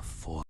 before.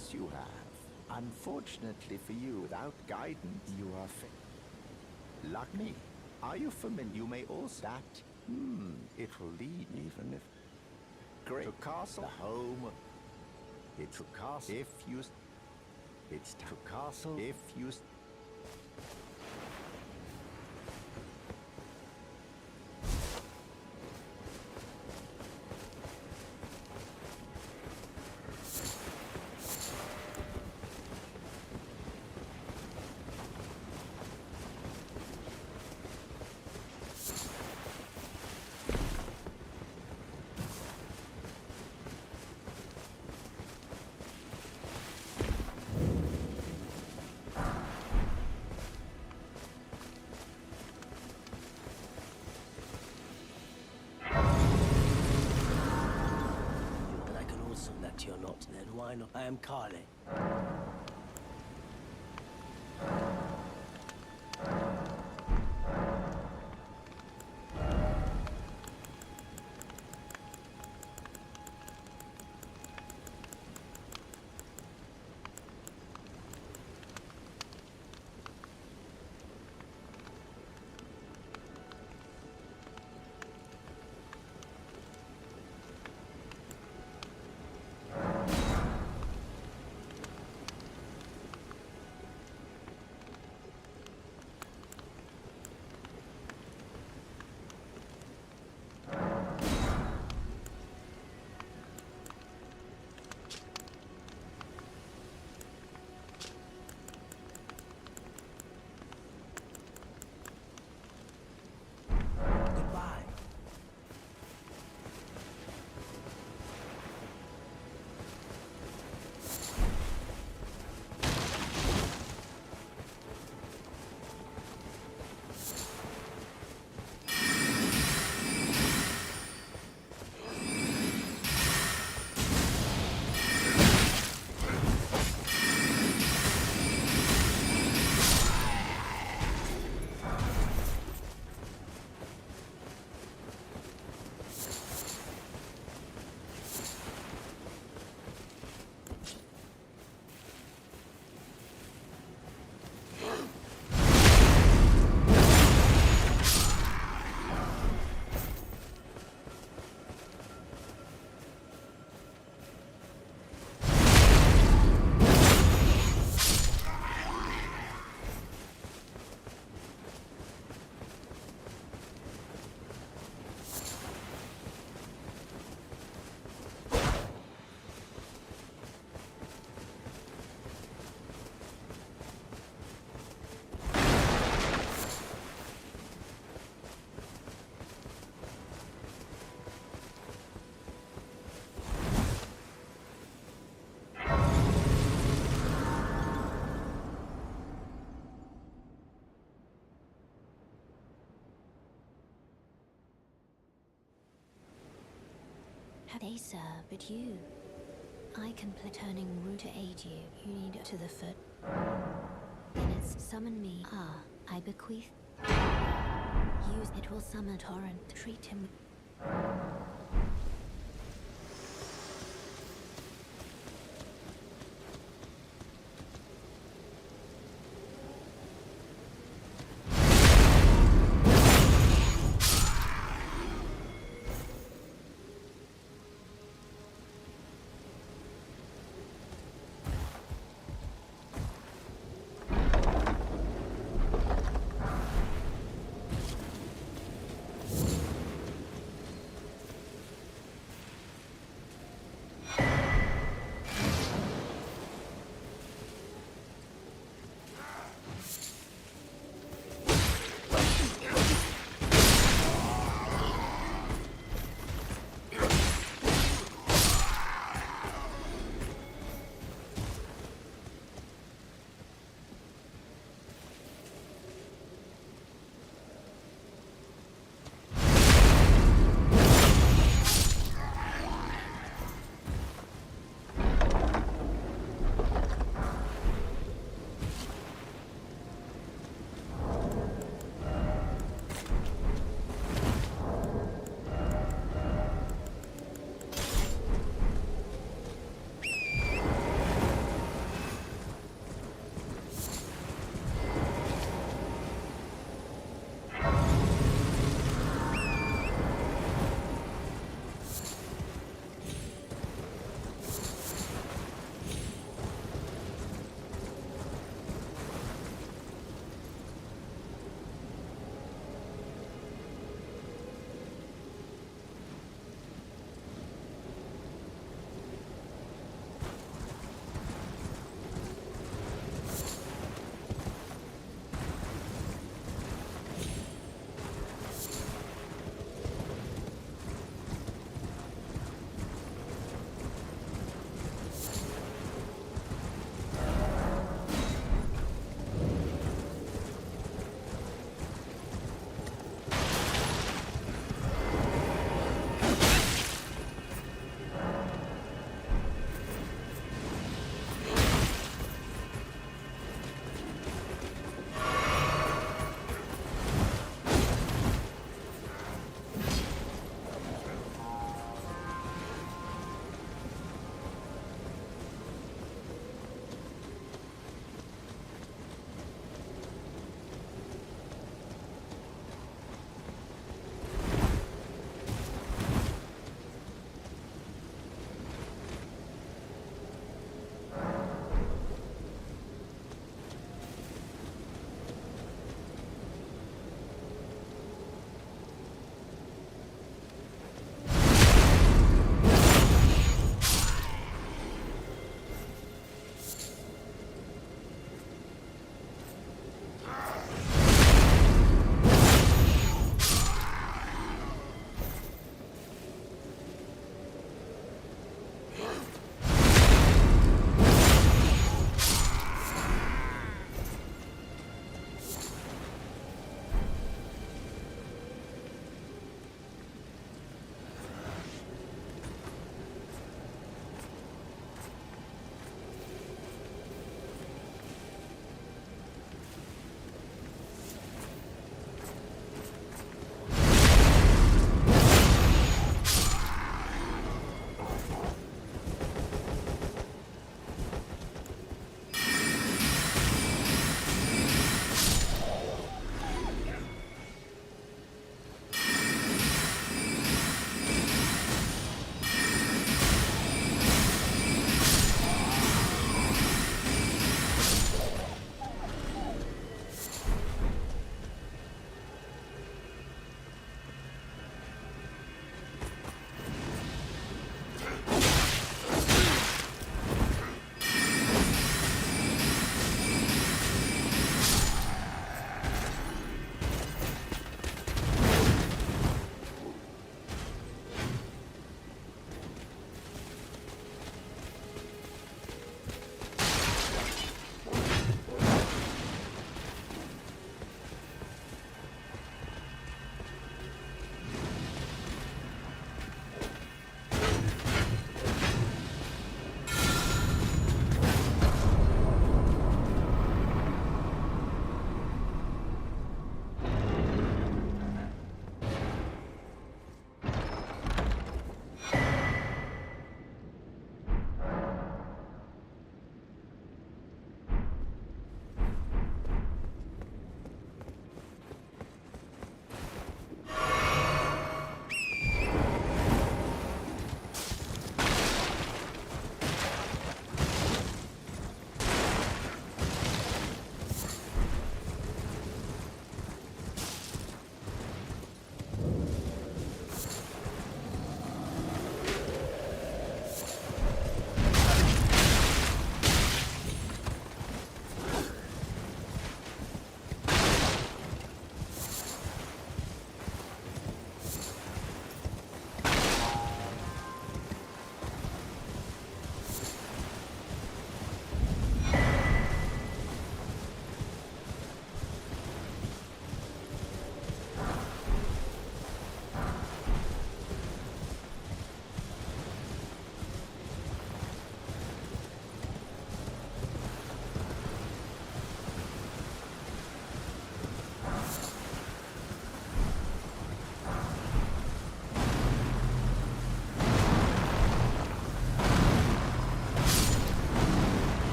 course you have. Unfortunately for you, without guidance, you are Luck me. Are you familiar? You may also that. It will lead even if great to castle home. It's a castle if you. It's to castle if you. You're not, then why not? I am Carly. They, sir, but you. I can play turning route to aid you. You need to the foot. Then it's summon me. I bequeath. Use it will summon torrent. Treat him.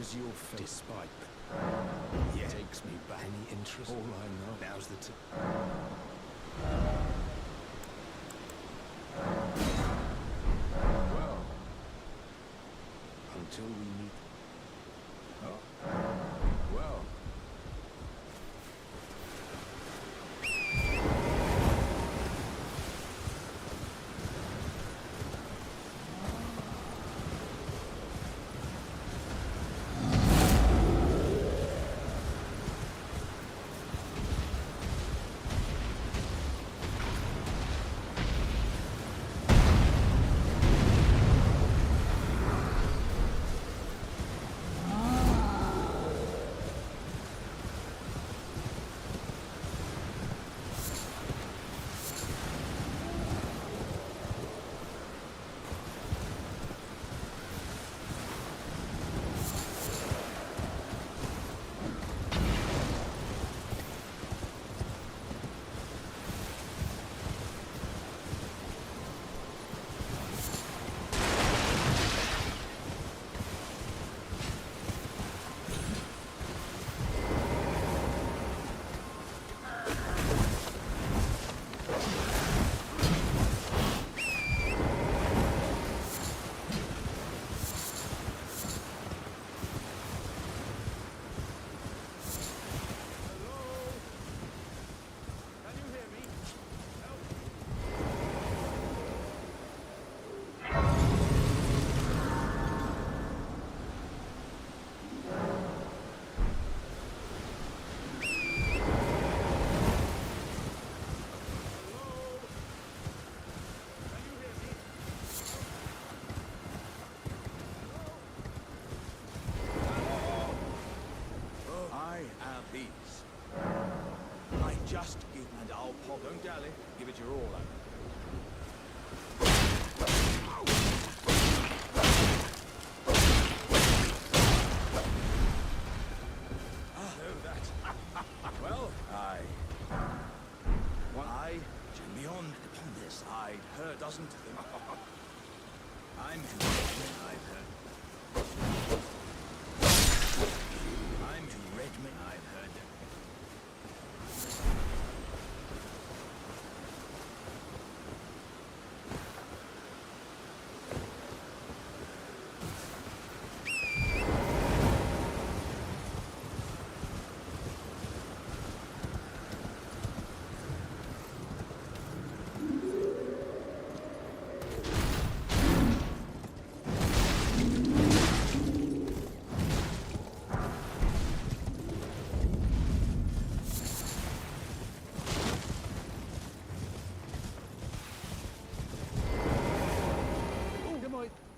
does your fate, despite yeah, takes me back. Any interest? All I know now's the well, until we meet. Oh, well. Just give and I'll pop. Don't dally. Give it your all. Well, beyond upon this, I'd heard doesn't. I'm to Redmond, I've heard. I'm to Redmond, I've heard.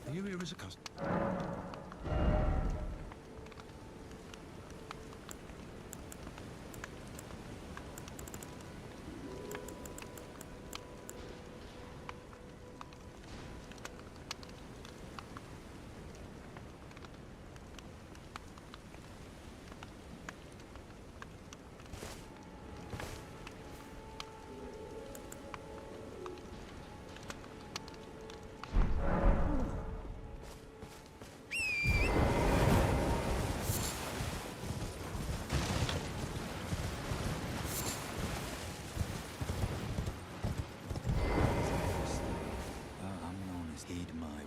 Are you here as a cousin?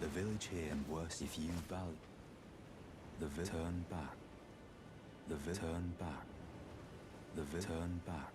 The village here and worse if you value. Turn back. Turn back. Turn back.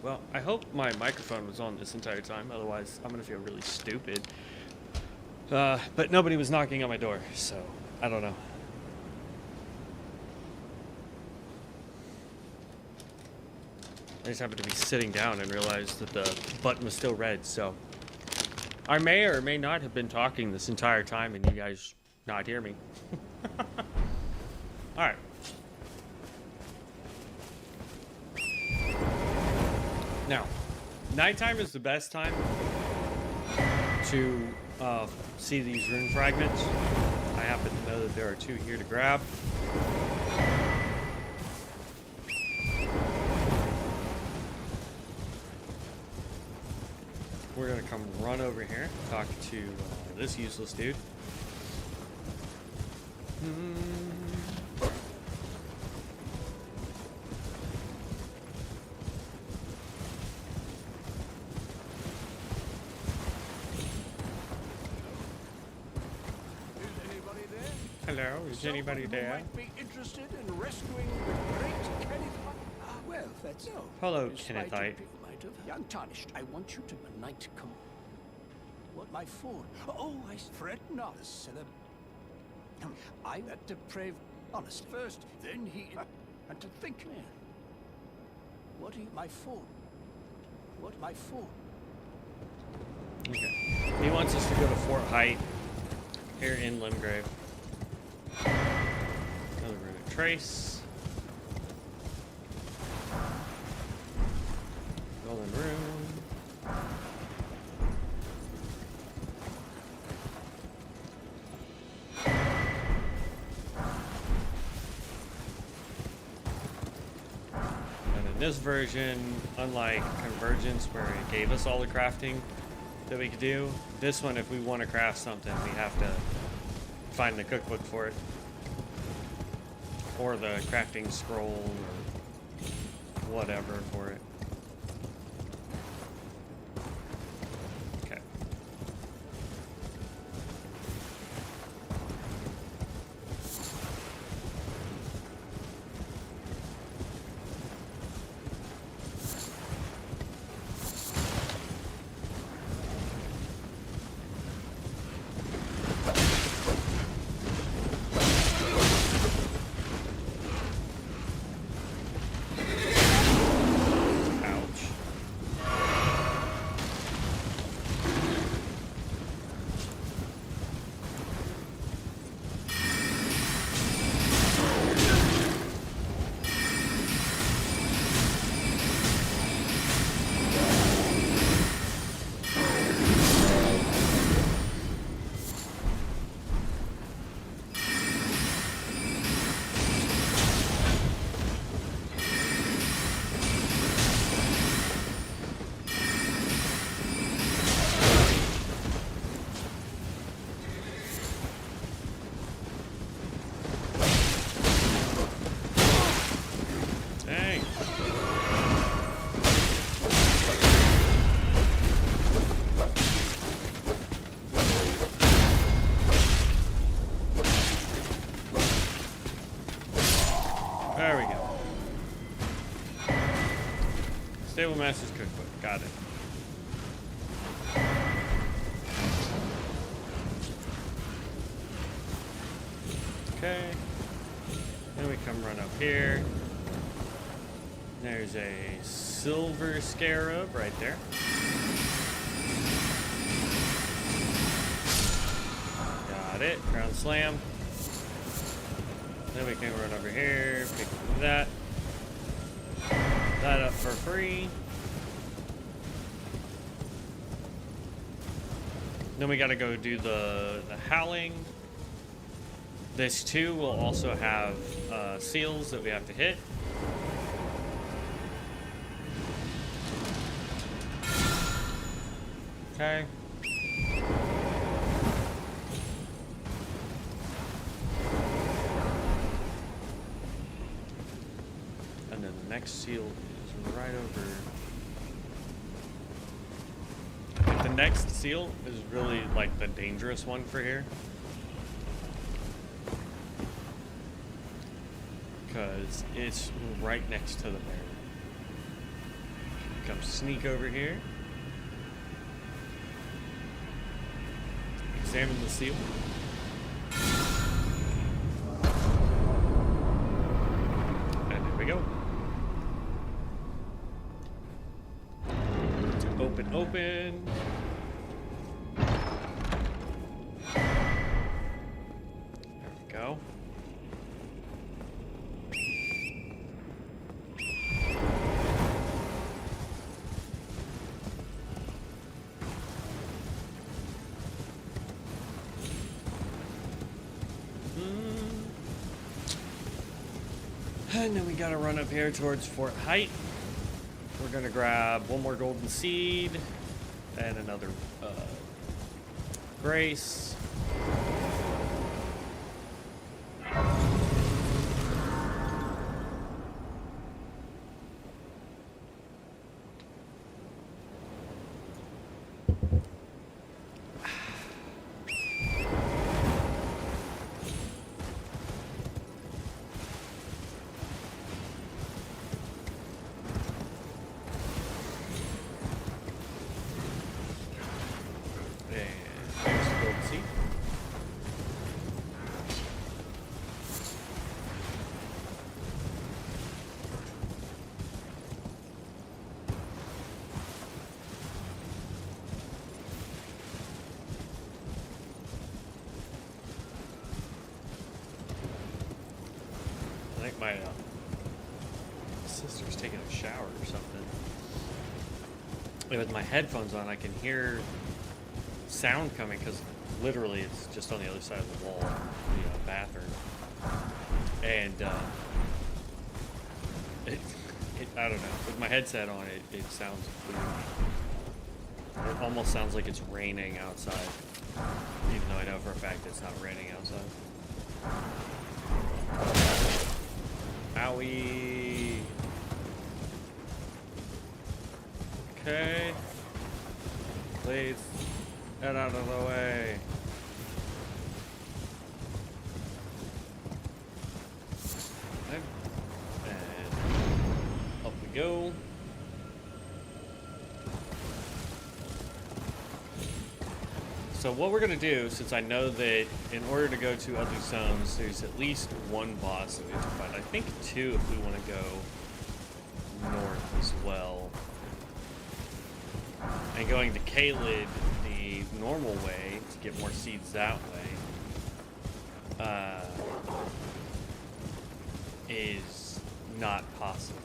Well, I hope my microphone was on this entire time. Otherwise, I'm gonna feel really stupid. But nobody was knocking on my door, so I don't know. I just happened to be sitting down and realized that the button was still red, so I may or may not have been talking this entire time and you guys not hear me. Alright. Now, nighttime is the best time to see these rune fragments. I happen to know that there are 2 here to grab. We're gonna come run over here, talk to this useless dude. Hello, is anybody there? Might be interested in rescuing the great Kenneth. Well, that's no. Hello, Despite Kennethite. people might have young tarnished. I want you to night come. What my phone? Oh, I fret not, celeb. I that depraved, honest first, then he, and to think, man. What are you, my phone? What my phone? Okay. He wants us to go to Fort Height here in Limgrave. Another rune of trace. Golden rune. And in this version, unlike Convergence where it gave us all the crafting that we could do, this one, if we want to craft something, we have to find the cookbook for it, or the crafting scroll, or whatever for it. Okay. There we go. Stable Master's Cookbook. Got it. Okay. Then we come run up here. There's a silver scarab right there. Got it. Ground slam. Then we can run over here, pick that up for free. Then we gotta go do the howling. This too will also have seals that we have to hit. Okay. And then the next seal is right over. I think the next seal is really like the dangerous one for here. Because it's right next to the bear. Come sneak over here. Examine the seal. And there we go. Open, open. There we go. And then we gotta run up here towards Fort Height. We're gonna grab one more golden seed and another grace. I think my sister's taking a shower or something. And with my headphones on, I can hear sound coming because literally it's just on the other side of the wall, the bathroom. And I don't know. With my headset on, it sounds weird. It almost sounds like it's raining outside, even though I know for a fact it's not raining outside. Owie. Okay. Please get out of the way. Okay. And up we go. So what we're going to do, since I know that in order to go to other zones, there's at least one boss that we have to fight. I think two if we want to go north as well. And going to Kaled the normal way to get more seeds that way is not possible.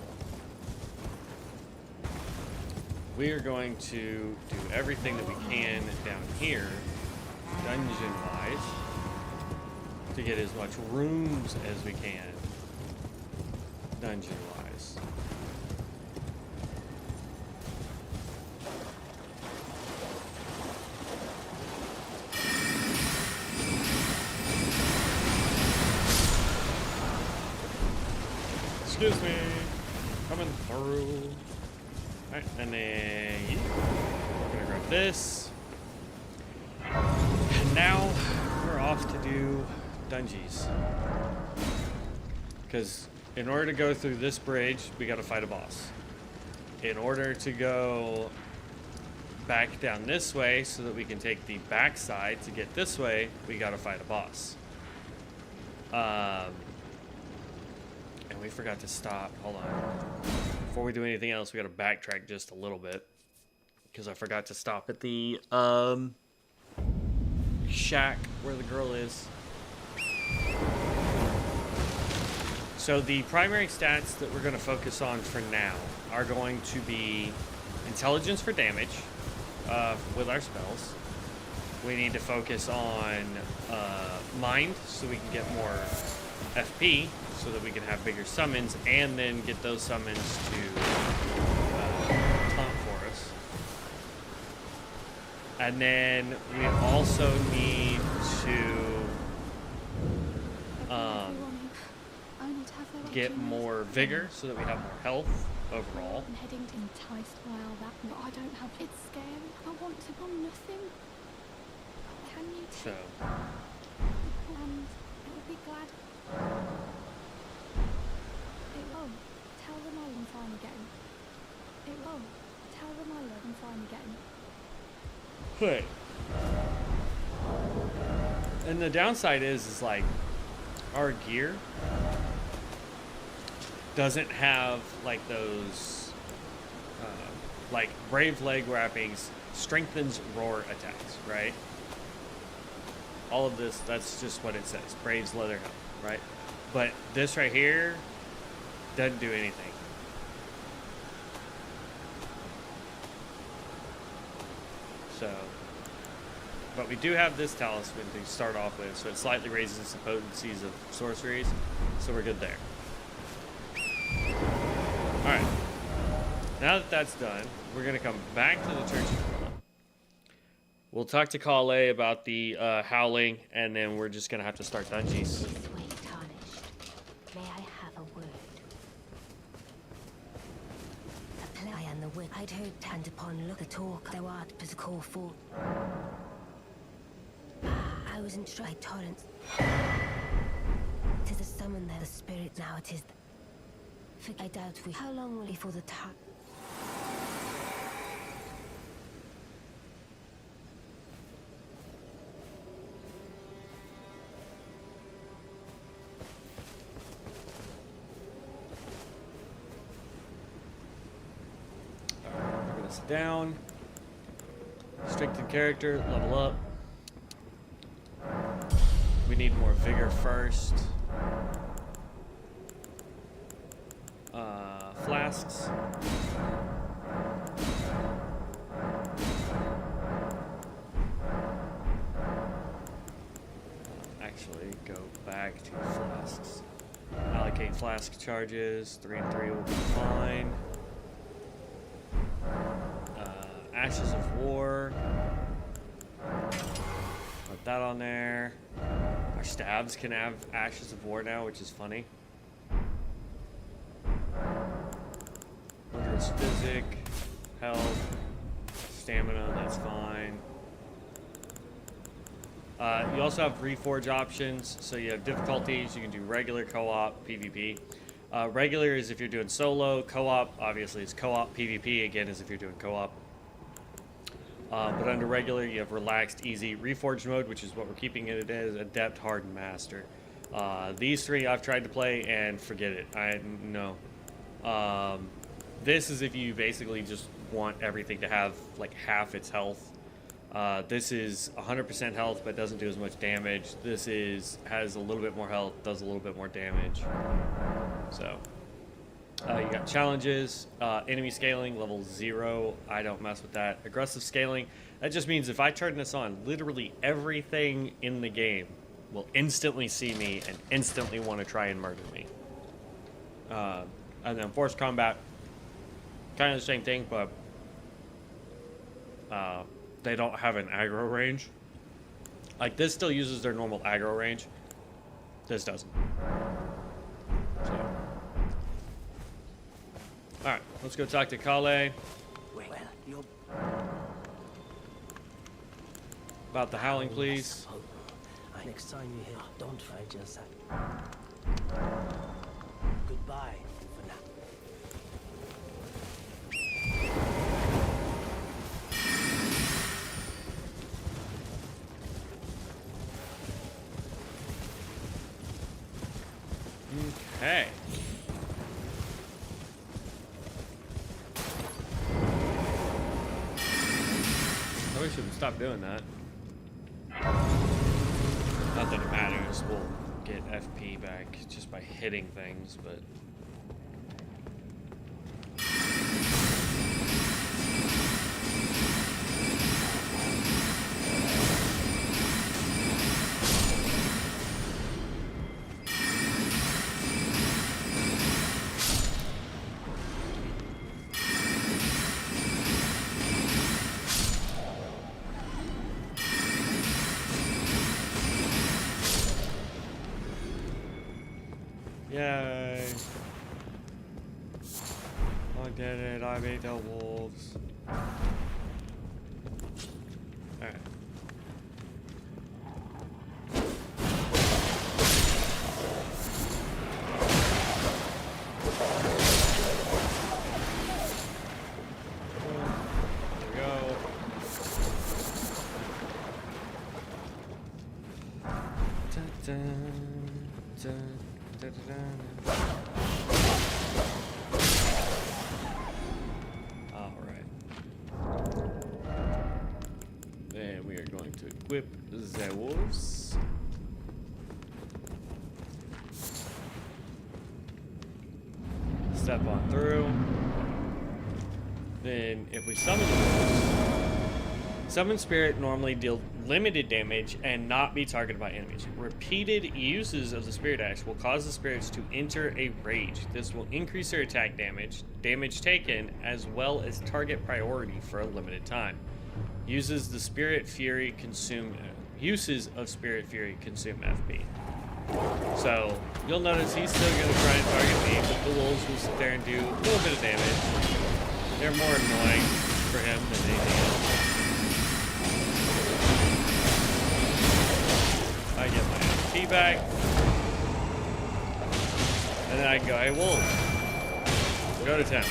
We are going to do everything that we can down here, dungeon-wise, to get as much rooms as we can, dungeon-wise. Excuse me, coming through. Alright, and then we're gonna grab this. And now we're off to do dungeons. Because in order to go through this bridge, we gotta fight a boss. In order to go back down this way so that we can take the backside to get this way, we gotta fight a boss. And we forgot to stop. Hold on. Before we do anything else, we gotta backtrack just a little bit. Because I forgot to stop at the shack where the girl is. So the primary stats that we're gonna focus on for now are going to be intelligence for damage with our spells. We need to focus on mind so we can get more FP, so that we can have bigger summons, and then get those summons to taunt for us. And then we also need to get more vigor, so that we have more health overall. I'm heading to enticed by all that. No, I don't have. It's scary. I want to want nothing. Can you So. And it would be glad. It won't. Tell them all I'm trying again. It won't. tell them I love and finally getting Wait. And the downside is like our gear doesn't have like those like brave leg wrappings strengthens roar attacks, right? All of this, that's just what it says. Brave's leather helmet, right? But this right here doesn't do anything. So, but we do have this talisman to start off with, so it slightly raises the potencies of sorceries, so we're good there. Alright. Now that that's done, we're going to come back to the Church of Aquila. We'll talk to Kale about the howling, and then we're just going to have to start dungeons. This way, tarnished. May I have a word? A play and the wit I'd heard turned upon look the talk thou art as a call for. I was in stride torrents. 'Tis a summon there, the spirit now it is. I doubt we. How long will before the time? We're gonna sit down. Strengthen character, level up. We need more vigor first. Flasks. Actually, go back to flasks. Allocate flask charges. 3 and 3 will be fine. Ashes of War. Put that on there. Our stabs can have Ashes of War now, which is funny. Wondrous Physic, Health, Stamina, that's fine. You also have Reforge options, so you have difficulties. You can do regular, co-op, PvP. Regular is if you're doing solo. Co-op, obviously, is co-op. PvP, again, is if you're doing co-op. But under regular, you have relaxed, easy, reforged mode, which is what we're keeping it as, adept, hard, and master. These three I've tried to play and forget it. No. This is if you basically just want everything to have like half its health. This is 100% health, but doesn't do as much damage. This has a little bit more health, does a little bit more damage. So. You got challenges, enemy scaling, level 0. I don't mess with that. Aggressive scaling, that just means if I turn this on, literally everything in the game will instantly see me and instantly want to try and murder me. And then forced combat, kind of the same thing, but they don't have an aggro range. Like, this still uses their normal aggro range. This doesn't. So. Alright, let's go talk to Kale Well, you're about the howling, please. next time you hear, don't find yourself. Goodbye for now. Okay. I wish we would stop doing that. Not that it matters, we'll get FP back just by hitting things, but... Yay! I did it, I beat the wolves. Alright. Dun, dun, dun, dun, dun. All right. Then we are going to equip the wolves. Step on through. Then if we summon the wolves, summon spirit normally deal limited damage and not be targeted by enemies. Repeated uses of the spirit axe will cause the spirits to enter a rage. This will increase their attack damage, damage taken, as well as target priority for a limited time. Uses of spirit fury consume FP. So you'll notice he's still going to try and target me, but the wolves will sit there and do a little bit of damage. They're more annoying for him than anything else. I get my FP back. And then I can go, hey wolves, go to town.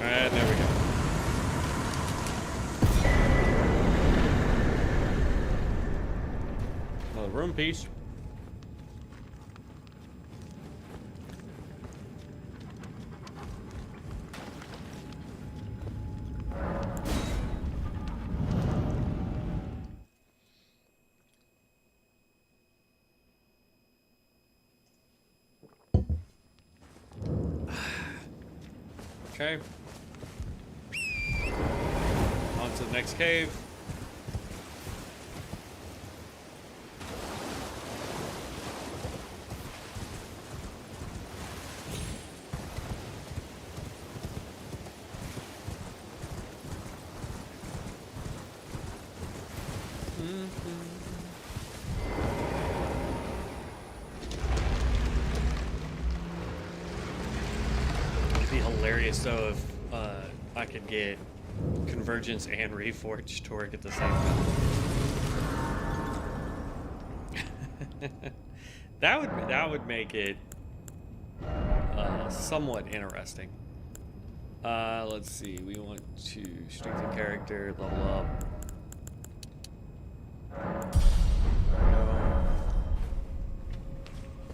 And there we go. Another room piece. Okay. On to the next cave. It'd be hilarious though if I could get Convergence and Reforged to work at the same time. that would make it somewhat interesting. Let's see. We want to strengthen character, level up.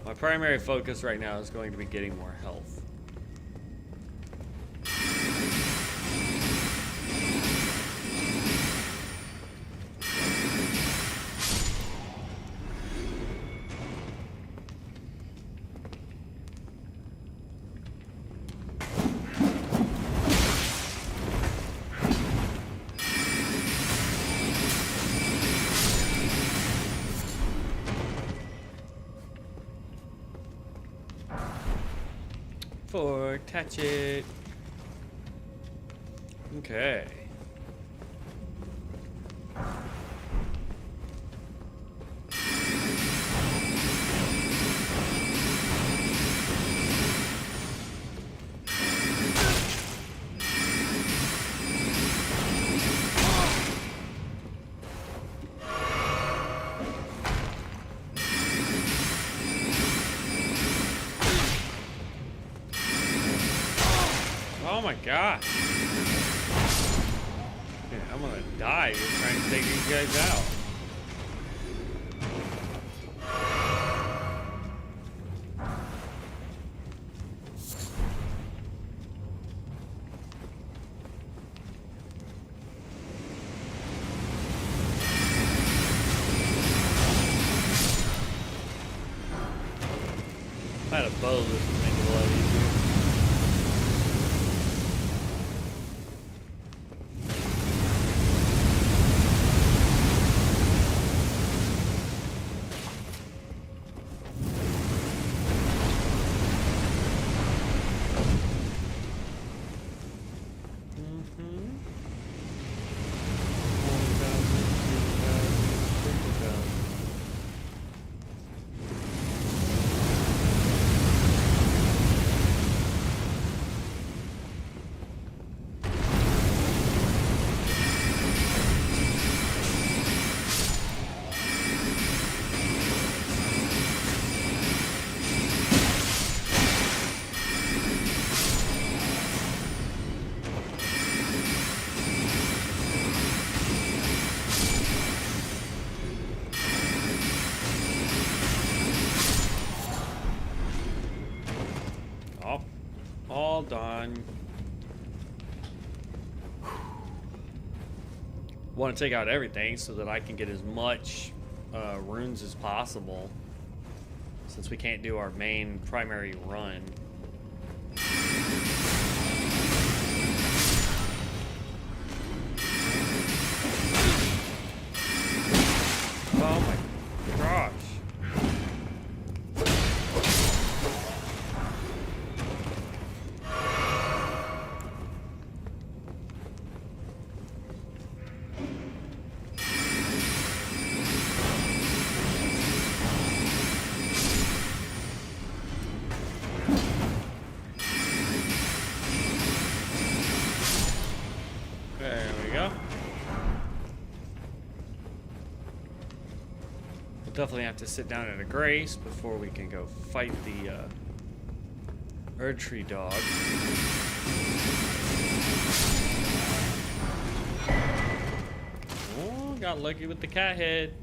My primary focus right now is going to be getting more health. Touch it. Okay. Oh my god. Dude, I'm gonna die just trying to take these guys out. If I had a bow, this would make it a lot easier. all done. Want to take out everything so that I can get as much runes as possible, since we can't do our main primary run. Oh my gosh. There we go. We'll definitely have to sit down at a grace before we can go fight the Erdtree dog. Oh, got lucky with the cat head.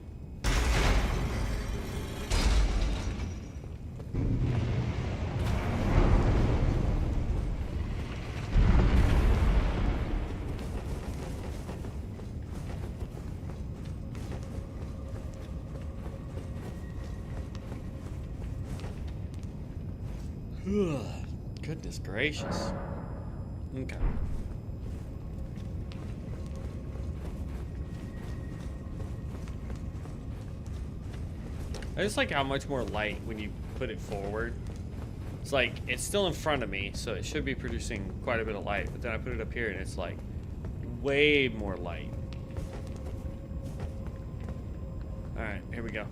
Goodness gracious. Okay. I just like how much more light when you put it forward. It's like, it's still in front of me, so it should be producing quite a bit of light, but then I put it up here and it's like way more light. Alright, here we go.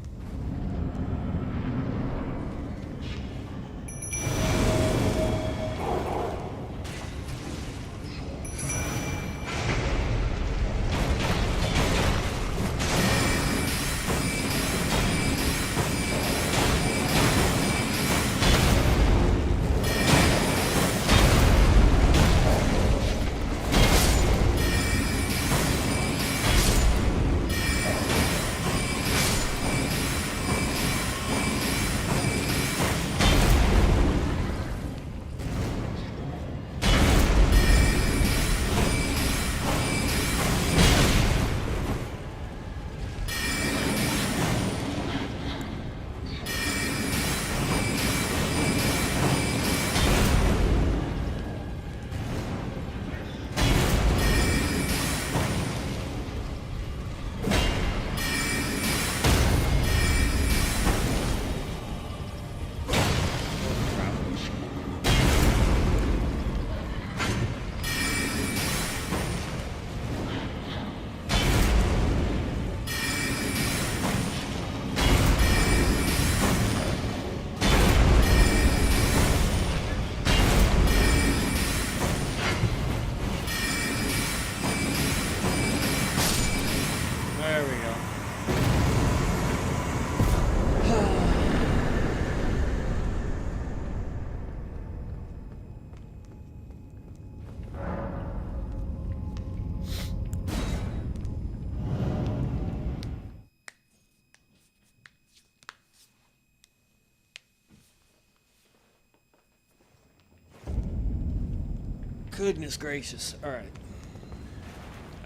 Goodness gracious. Alright.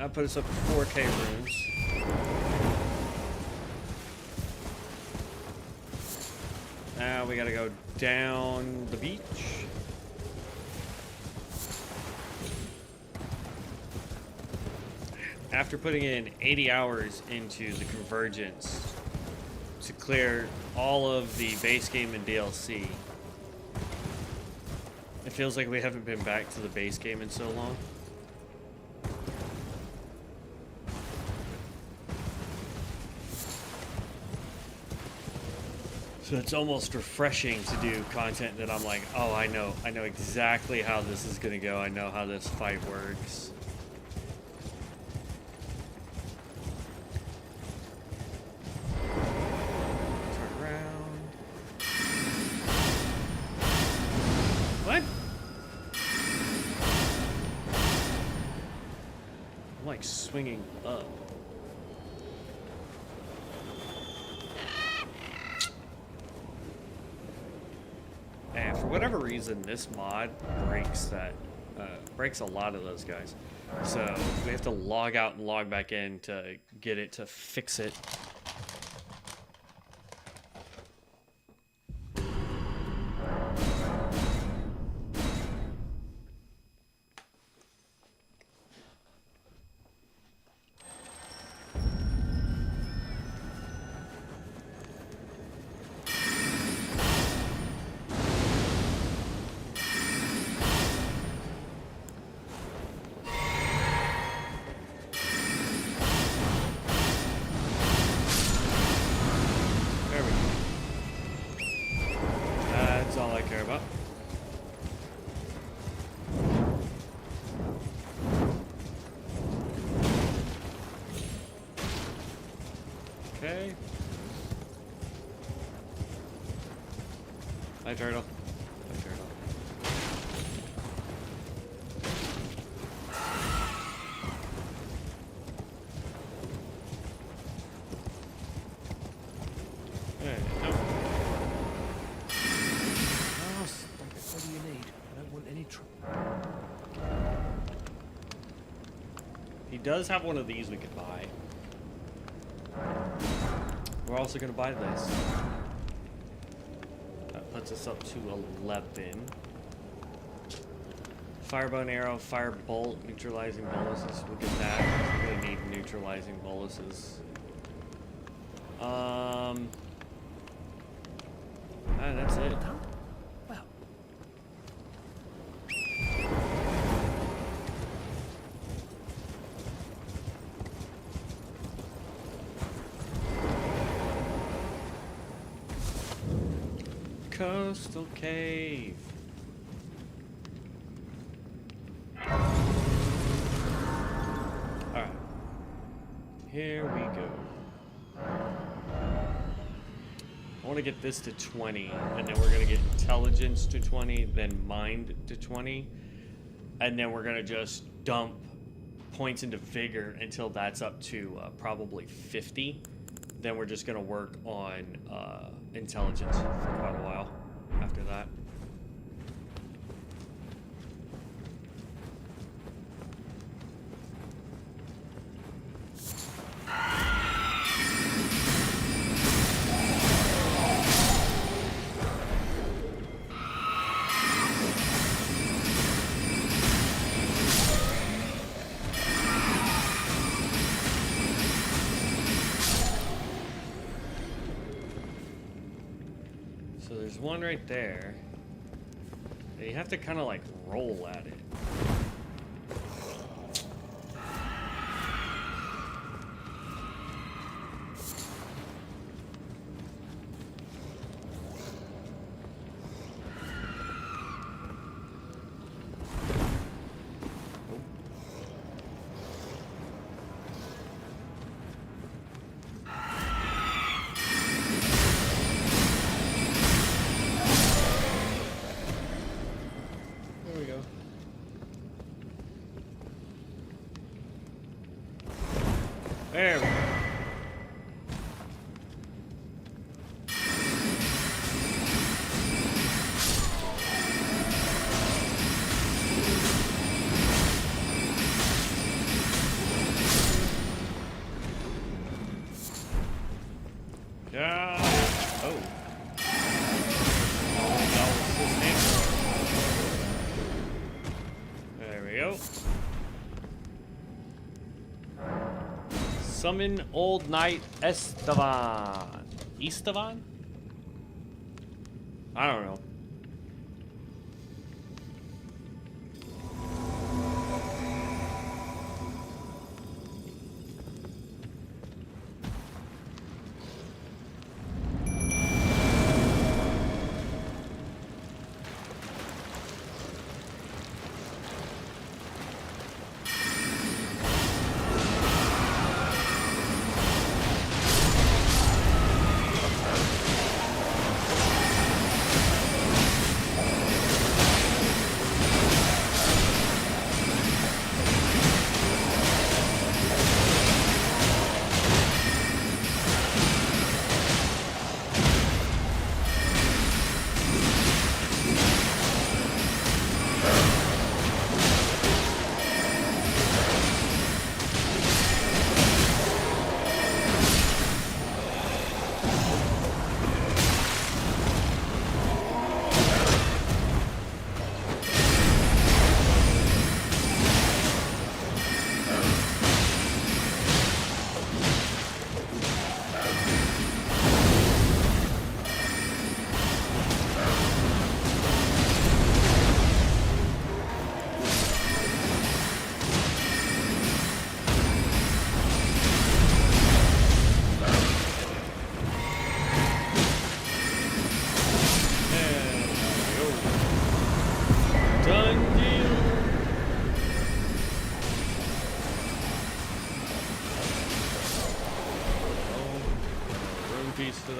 I'll put us up to 4K rooms. Now we gotta go down the beach. After putting in 80 hours into the Convergence to clear all of the base game and DLC, it feels like we haven't been back to the base game in so long. So it's almost refreshing to do content that I'm like, oh, I know exactly how this is gonna go. I know how this fight works. Turn around. What? I'm like swinging up. And for whatever whatever reason, this mod breaks breaks a lot of those guys. So we have to log out and log back in to get it to fix it. Okay. Hi, turtle. Hi, turtle. Hey, no. Oh, stop it. What do you need? I don't want any trouble. He does have one of these we could buy. We're also going to buy this. That puts us up to 11. Firebow arrow, firebolt, neutralizing boluses. We'll get that. We're going to need neutralizing boluses. And that's it. Well, Coastal cave. Alright. Here we go. I want to get this to 20, and then we're going to get intelligence to 20, then mind to 20, and then we're going to just dump points into vigor until that's up to probably 50. Then we're just going to work on intelligence for quite a while after that. So there's one right there. You have to kind of like roll at it. There we go. There we go. Yeah. Oh. There we go. Summon Old Knight Esteban. Esteban? I don't know.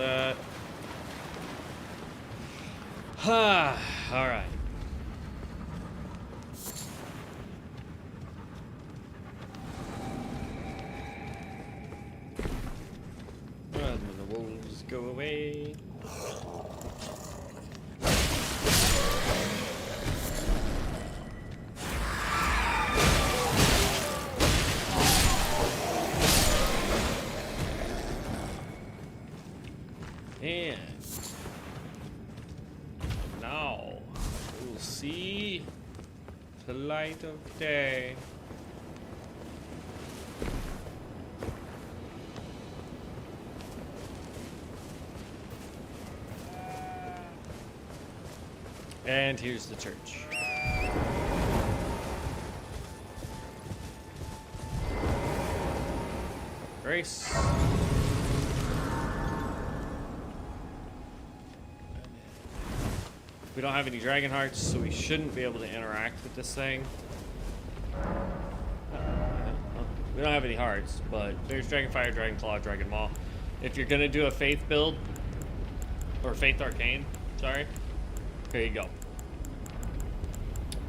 that. All right. Run when the wolves go away. And now we'll see the light of day. And here's the church. Grace. We don't have any dragon hearts, so we shouldn't be able to interact with this thing. We don't have any hearts, but there's Dragon Fire, Dragon Claw, Dragon Maw. If you're gonna do a Faith build, or Faith Arcane, sorry, there you go.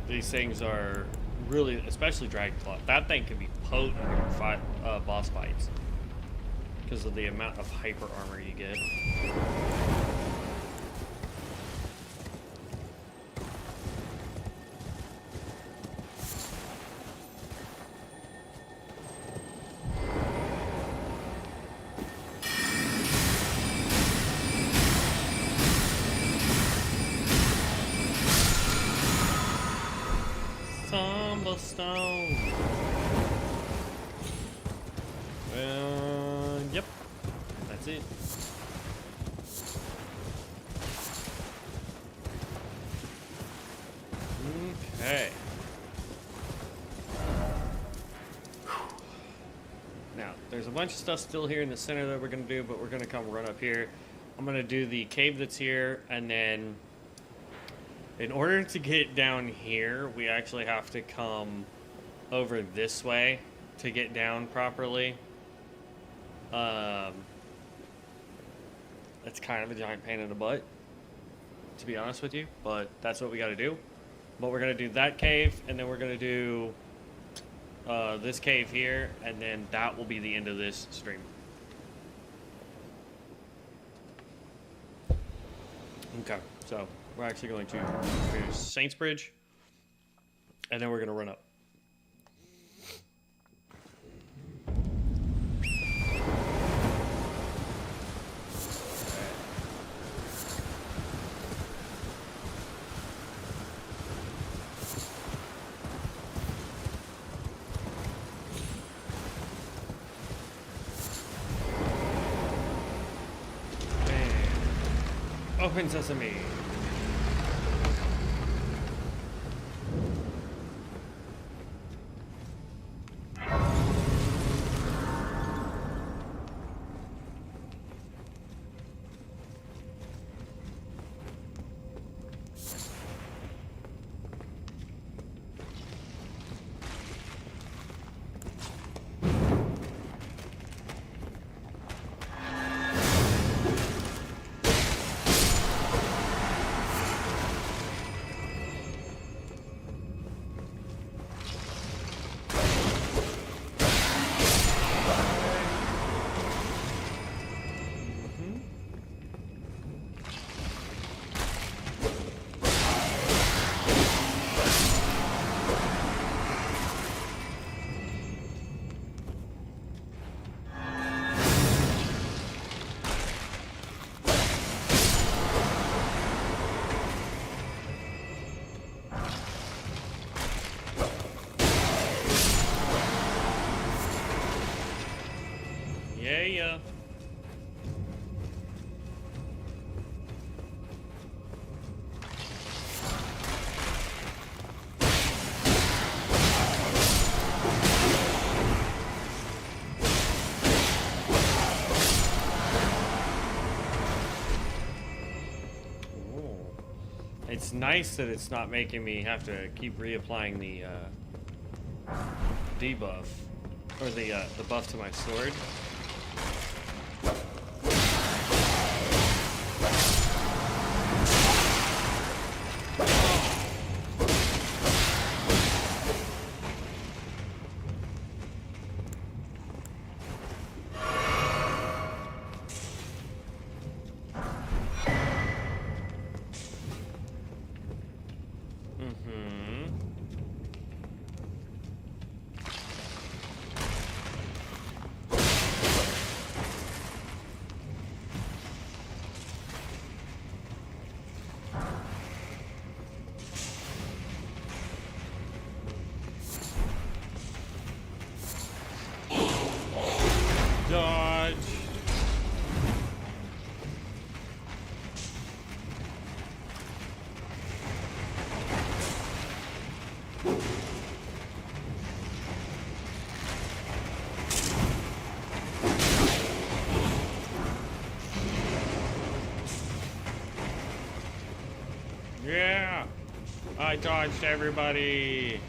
These things are really, especially Dragon Claw. That thing can be potent in boss fights because of the amount of hyper armor you get. Stone. Yep. That's it. Okay. Now, there's a bunch of stuff still here in the center that we're going to do, but we're going to come run up here. I'm going to do the cave that's here, and then in order to get down here, we actually have to come over this way to get down properly. It's kind of a giant pain in the butt, to be honest with you, but that's what we got to do. But we're going to do that cave, and then we're going to do this cave here, and then that will be the end of this stream. Okay, so we're actually going to finish Saints Bridge, and then we're going to run up. Open sesame. Yeah. It's nice that it's not making me have to keep reapplying the debuff or the buff to my sword. Yeah! I dodged everybody!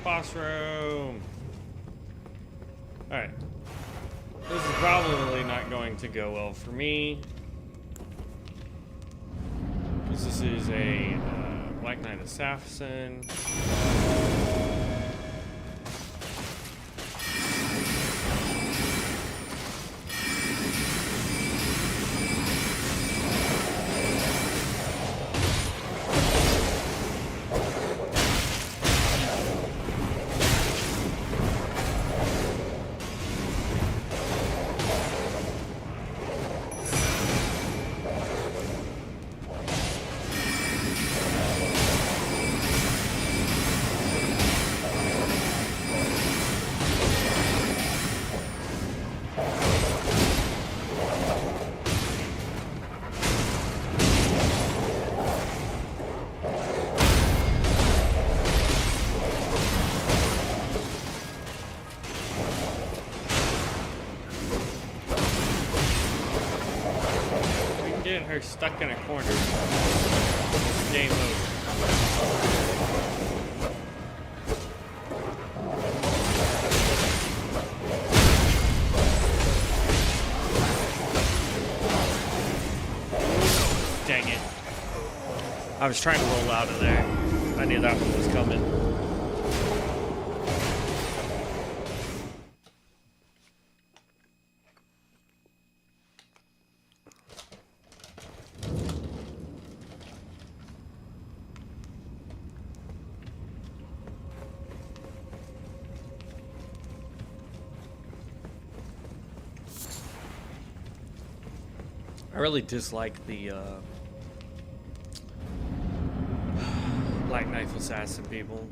Boss room! Alright. This is probably not going to go well for me. Because this is a Black Knight Assassin. Her stuck in a corner. Game over. Dang it. I was trying to roll out of there. I knew that one was coming. I really dislike the Black Knife Assassin people.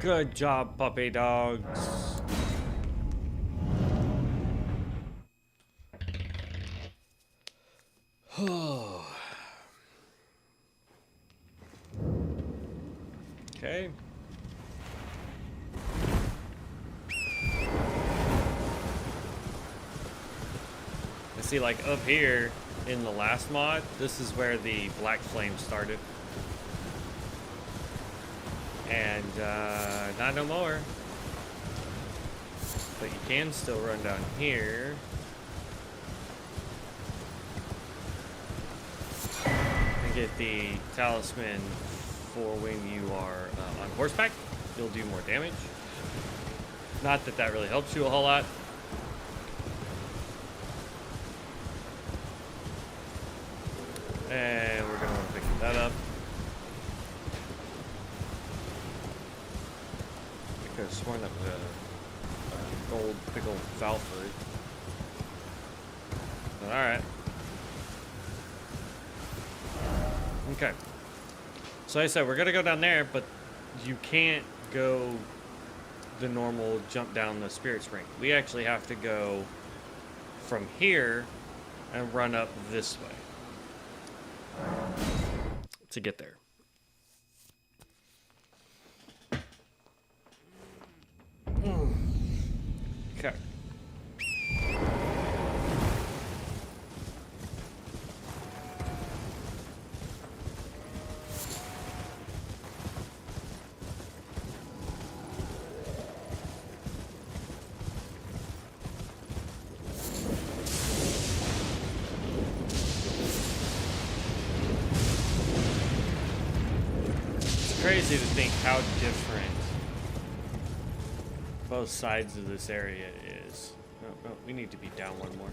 Good job, puppy dogs. Okay. I see, like, up here in the last mod, this is where the black flame started. And, not no more. But you can still run down here. And get the talisman for when you are on horseback. You'll do more damage. Not that that really helps you a whole lot. And we're going to want to pick that up. I could have sworn that was a gold, big old Valford. But alright. Okay. So like I said, we're going to go down there, but you can't go the normal jump down the spirit spring. We actually have to go from here and run up this way to get there. Okay. Crazy to think how different both sides of this area is. Oh, we need to be down one more.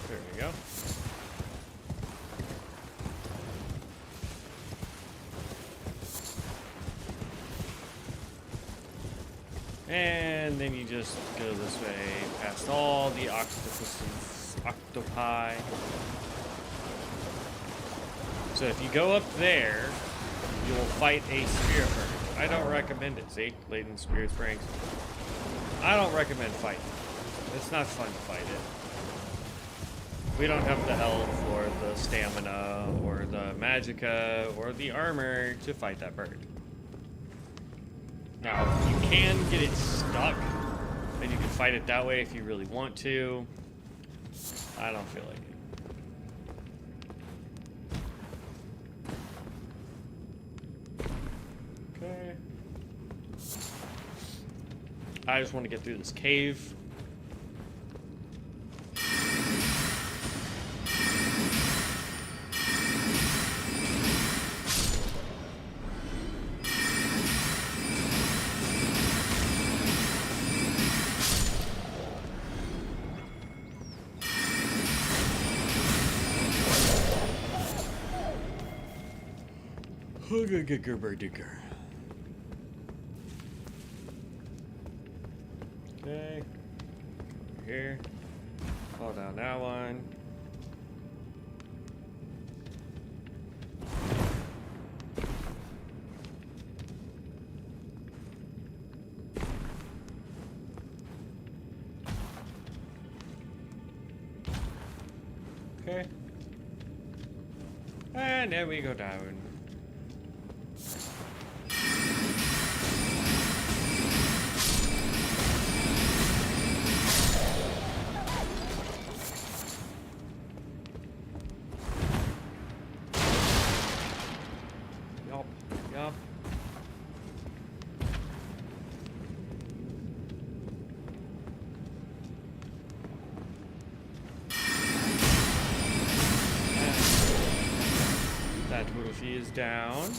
There we go. And then you just go this way, past all the octopi. So if you go up there, you will fight a spirit bird. I don't recommend it. See, laden spirit springs. I don't recommend fighting. It's not fun to fight it. We don't have the health or the stamina or the magicka or the armor to fight that bird. Now, you can get it stuck, and you can fight it that way if you really want to. I don't feel like it. Okay. I just want to get through this cave. Okay. Here. Fall down that one. Okay. And then we go down. Yup. That Wolfie is down.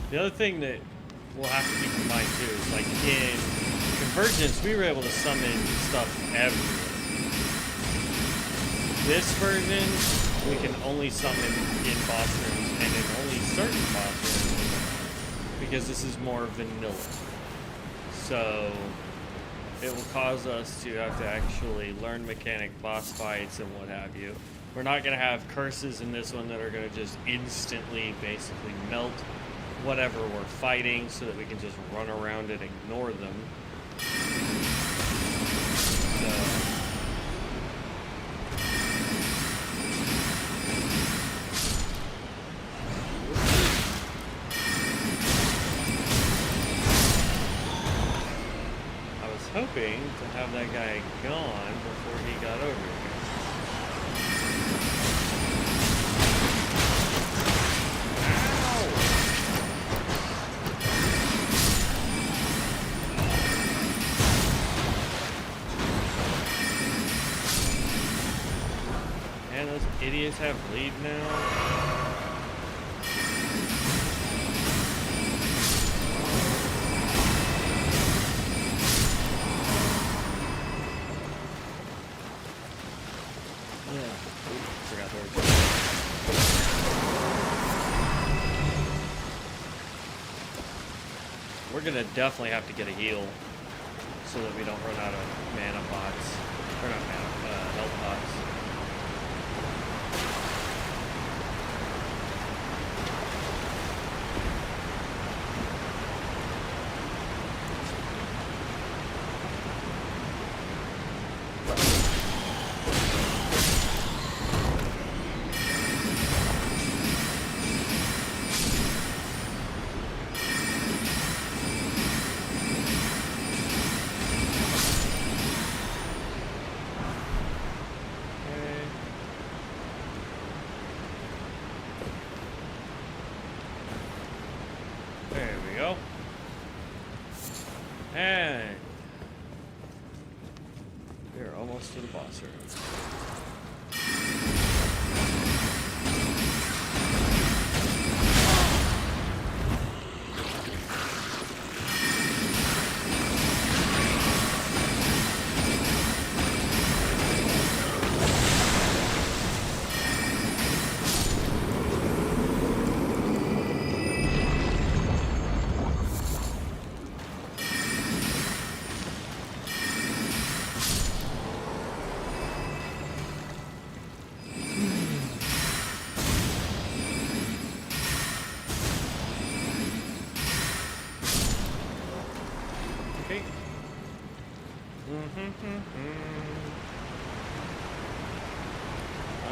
The other thing that we'll have to keep in mind too is, like, in Convergence, we were able to summon stuff everywhere. This version, we can only summon in boss rooms and in only certain boss rooms because this is more vanilla. So it will cause us to have to actually learn mechanic boss fights and what have you. We're not going to have curses in this one that are going to just instantly basically melt whatever we're fighting so that we can just run around and ignore them. So, I was hoping to have that guy gone before he got over here. idiots have lead now? Forgot there were two. We're gonna definitely have to get a heal so that we don't run out of mana pots. Or not mana, health pots. There we go. And we're almost to the boss room. Okay. I'm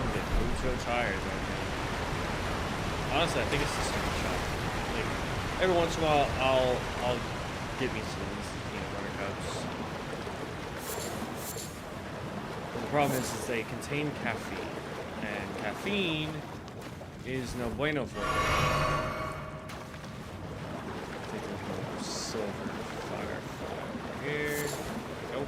getting so tired right now. Honestly, I think it's the stomach shot. Like, every once in a while, I'll get me some peanut butter cups. But the problem is they contain caffeine, and caffeine is no bueno for you. I think there's more silver fire here. Nope.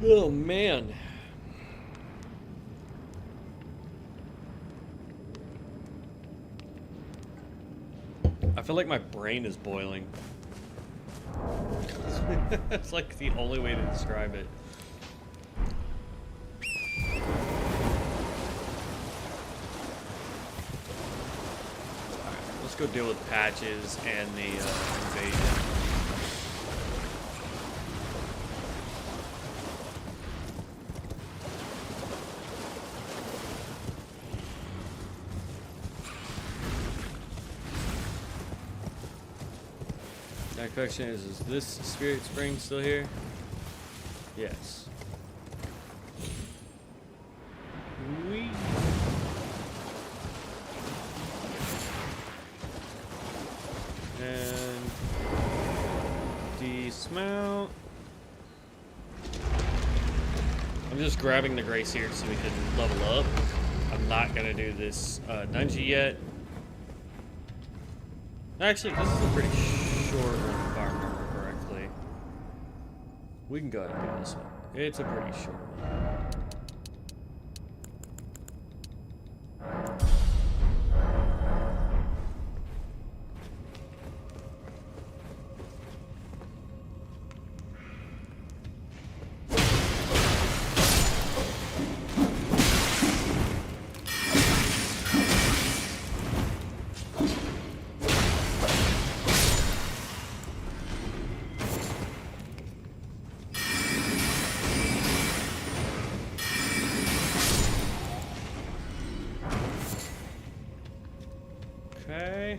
Oh man. I feel like my brain is boiling. It's like the only way to describe it. Alright, let's go deal with Patches and the invasion. My question is this spirit spring still here? Yes. Whee. And dismount. I'm just grabbing the grace here so we can level up. I'm not gonna do this dungeon yet. Actually, this is a pretty short one if I remember correctly. We can go ahead and do this one. It's a pretty short one. Okay.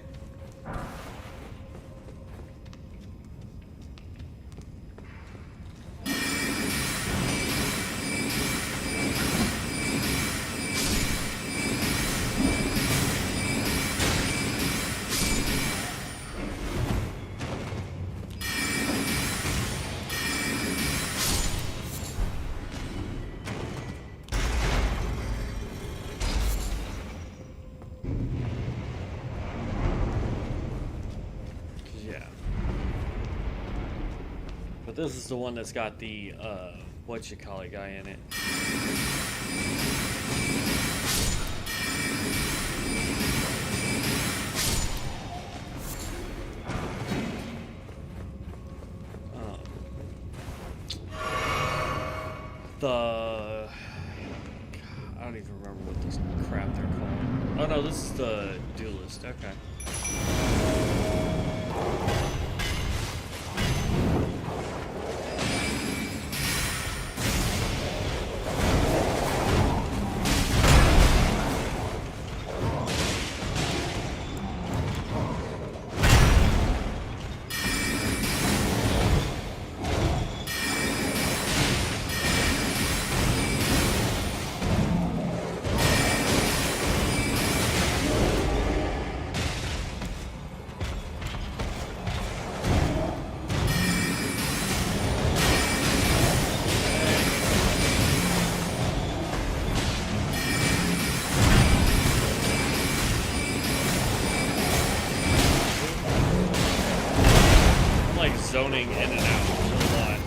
But this is the one that's got the whatchamacallit guy in it. I don't even remember what this crap they're called. Oh no, this is the duelist. Okay. Zoning in and out a lot.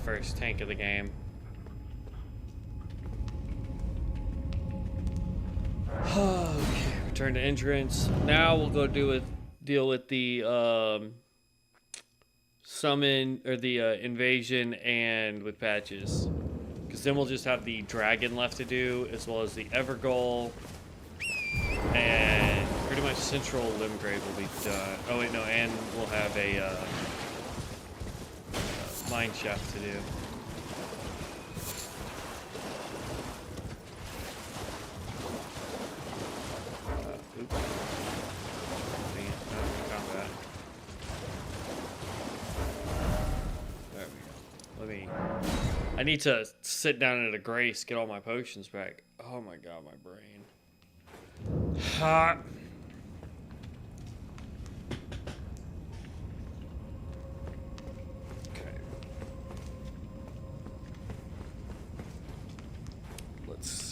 First tank of the game. Okay, return to entrance. Now we'll go deal with the summon or the invasion and with Patches, because then we'll just have the dragon left to do, as well as the Evergoal, and pretty much Central Limgrave will be done. Oh wait, no, and we'll have a mine shaft to do. Oops. Dang it, no combat. There we go. Let me... I need to sit down at a grace, get all my potions back. Oh my god, my brain. Hot.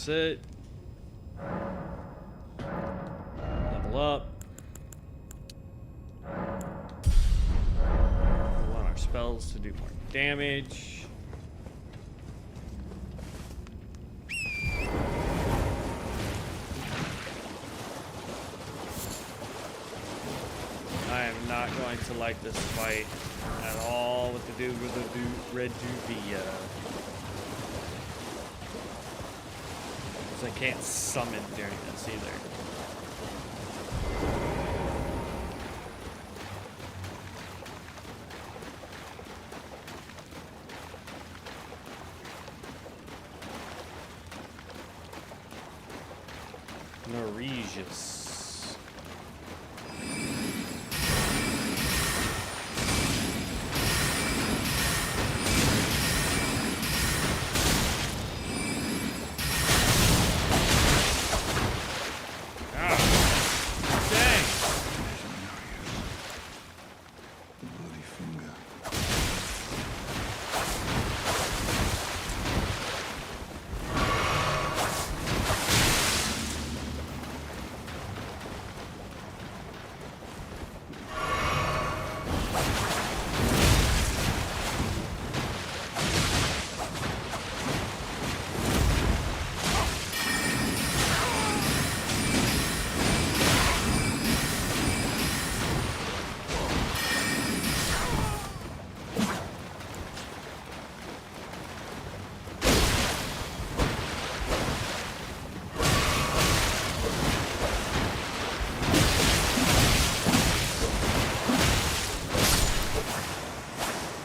That's it. Level up. We want our spells to do more damage. I am not going to like this fight at all with the dude with the red Duvia. Because I can't summon during this either. Norwegius.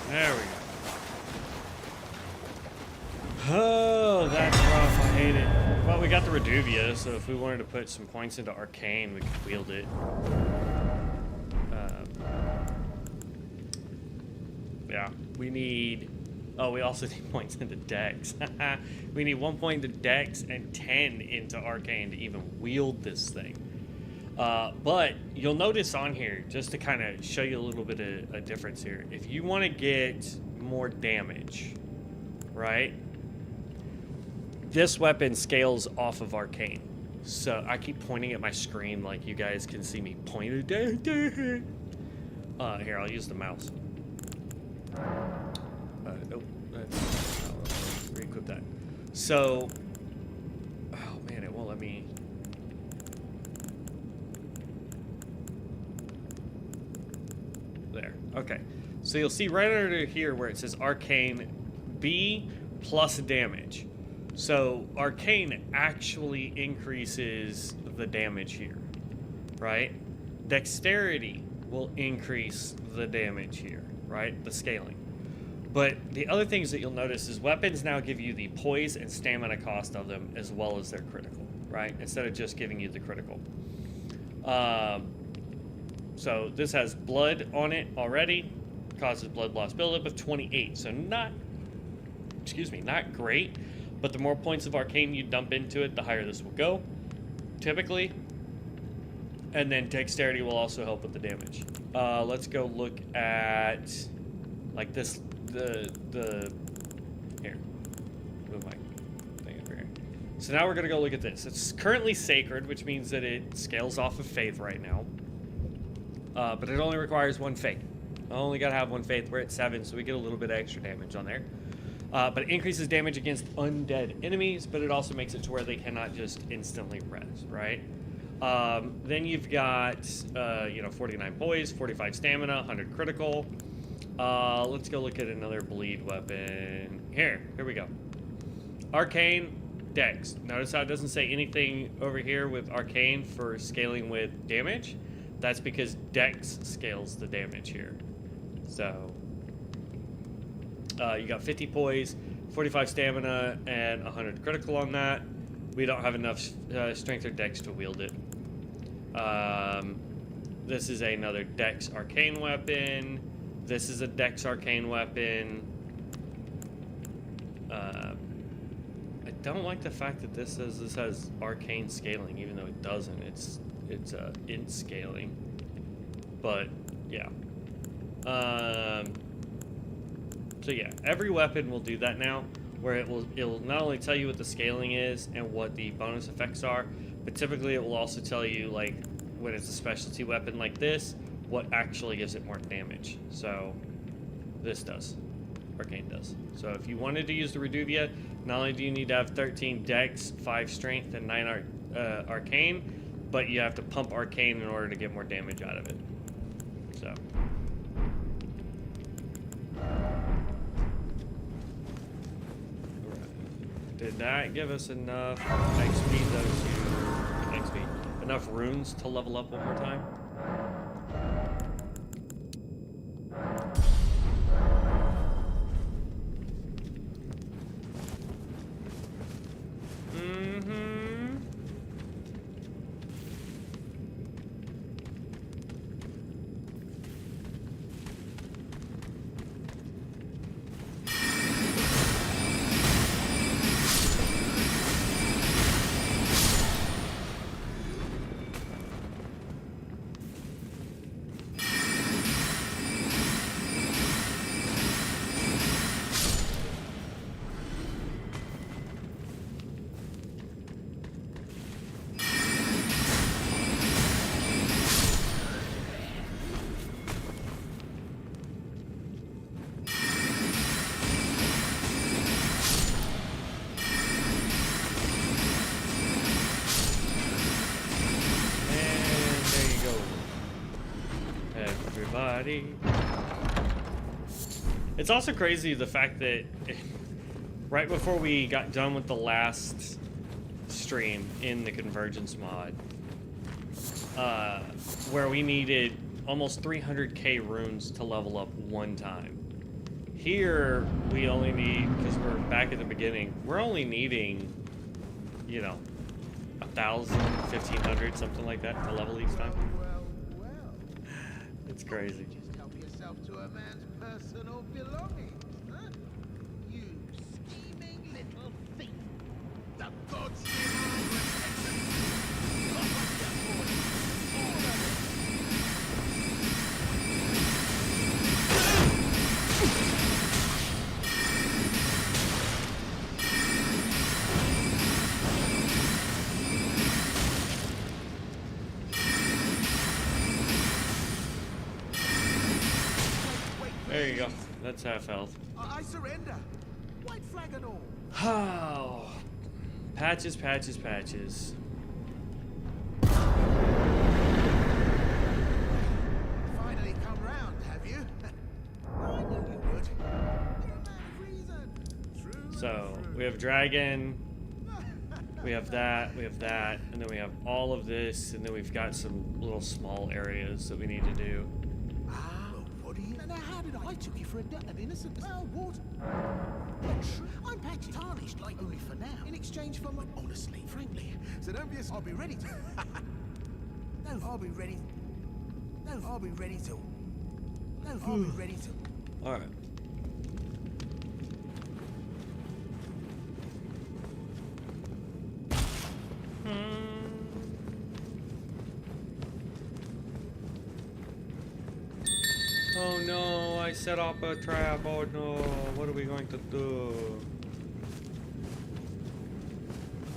There we go. Oh, that's rough. I hate it. Well, we got the Reduvia, so if we wanted to put some points into Arcane, we could wield it. Yeah, we need... Oh, we also need points into Dex. We need 1 point into Dex and 10 into Arcane to even wield this thing. But you'll notice on here, just to kind of show you a little bit of a difference here, if you want to get more damage, right, this weapon scales off of Arcane. So I keep pointing at my screen like you guys can see me pointing. Here, I'll use the mouse. Nope, I'll re-equip that. So, oh man, it won't let me. There. Okay. So you'll see right under here where it says Arcane B plus damage. So Arcane actually increases the damage here, right? Dexterity will increase the damage here, right? The scaling. But the other things that you'll notice is weapons now give you the poise and stamina cost of them as well as their critical, right? Instead of just giving you the critical. So this has blood on it already, causes blood loss buildup of 28. So not great, but the more points of Arcane you dump into it, the higher this will go, typically. And then Dexterity will also help with the damage. Let's go look at, like this, here. Move my thing over here. So now we're gonna go look at this. It's currently Sacred, which means that it scales off of Faith right now. But it only requires 1 Faith. I only gotta have 1 Faith. We're at 7, so we get a little bit of extra damage on there. But it increases damage against undead enemies, but it also makes it to where they cannot just instantly res, right? Then you've got, 49 poise, 45 stamina, 100 critical. Let's go look at another bleed weapon. Here we go. Arcane, Dex. Notice how it doesn't say anything over here with Arcane for scaling with damage. That's because Dex scales the damage here. So, you got 50 poise, 45 stamina, and 100 critical on that. We don't have enough strength or Dex to wield it. This is another Dex Arcane weapon. This is a Dex Arcane weapon. I don't like the fact that this has Arcane scaling, even though it doesn't. It's int scaling. But yeah. So yeah, every weapon will do that now. where it'll not only tell you what the scaling is and what the bonus effects are, but typically it will also tell you, like, when it's a specialty weapon like this, what actually gives it more damage. So this does. Arcane does. So if you wanted to use the Reduvia, not only do you need to have 13 Dex, 5 Strength, and 9 Arcane, but you have to pump Arcane in order to get more damage out of it. So. Did that give us enough XP though enough runes to level up one more time? It's also crazy the fact that right before we got done with the last stream in the Convergence mod, where we needed almost 300k runes to level up one time. Here, we only need, because we're back at the beginning, we're only needing, you know, 1,000, 1,500, something like that to level each time. It's crazy. Just help yourself to a man's personal belongings, huh? You scheming little thief. The gods demand repentance. All of it. There you go. That's half health. I surrender. White flag and all. Oh. Patches, patches, patches. Finally come round, have you? I knew you would. You're a man of reason. True. So, we have dragon, we have that, and then we have all of this, and then we've got some little small areas that we need to do. What do you? Now, how did I took you for an innocent? Well, what? I'm patchy, tarnished, like only for now. In exchange for my, honestly, frankly. So don't be. I'll be ready to. No, I'll be ready. No, I'll be ready to. No, I'll be ready to. All right. Oh no, I set up a trap. Oh no, what are we going to do?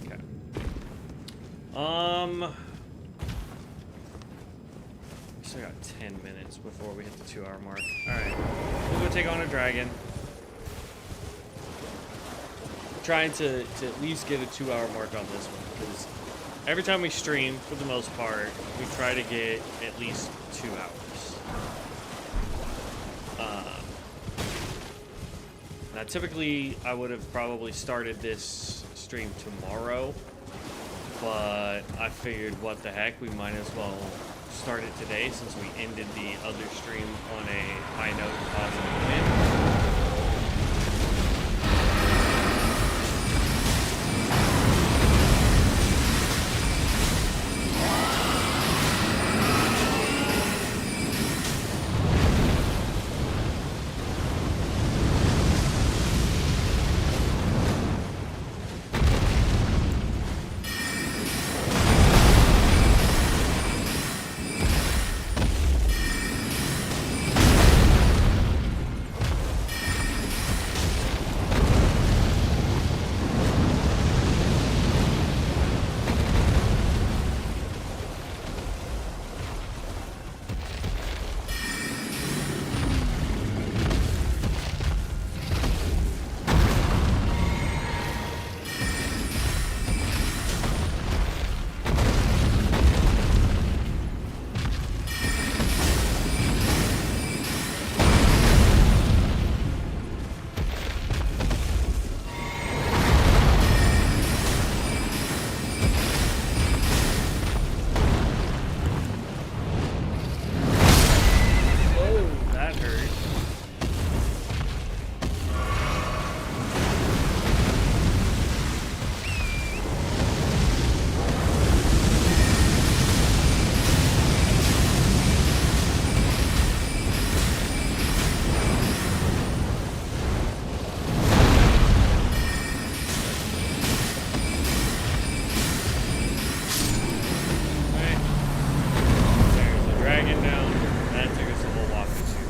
Okay. We still got 10 minutes before we hit the 2-hour mark. Alright, we'll go take on a dragon. Trying to at least get a 2-hour mark on this one, because every time we stream, for the most part, we try to get at least 2 hours. Now, typically, I would have probably started this stream tomorrow, but I figured, what the heck, we might as well start it today since we ended the other stream on a high note of positive win.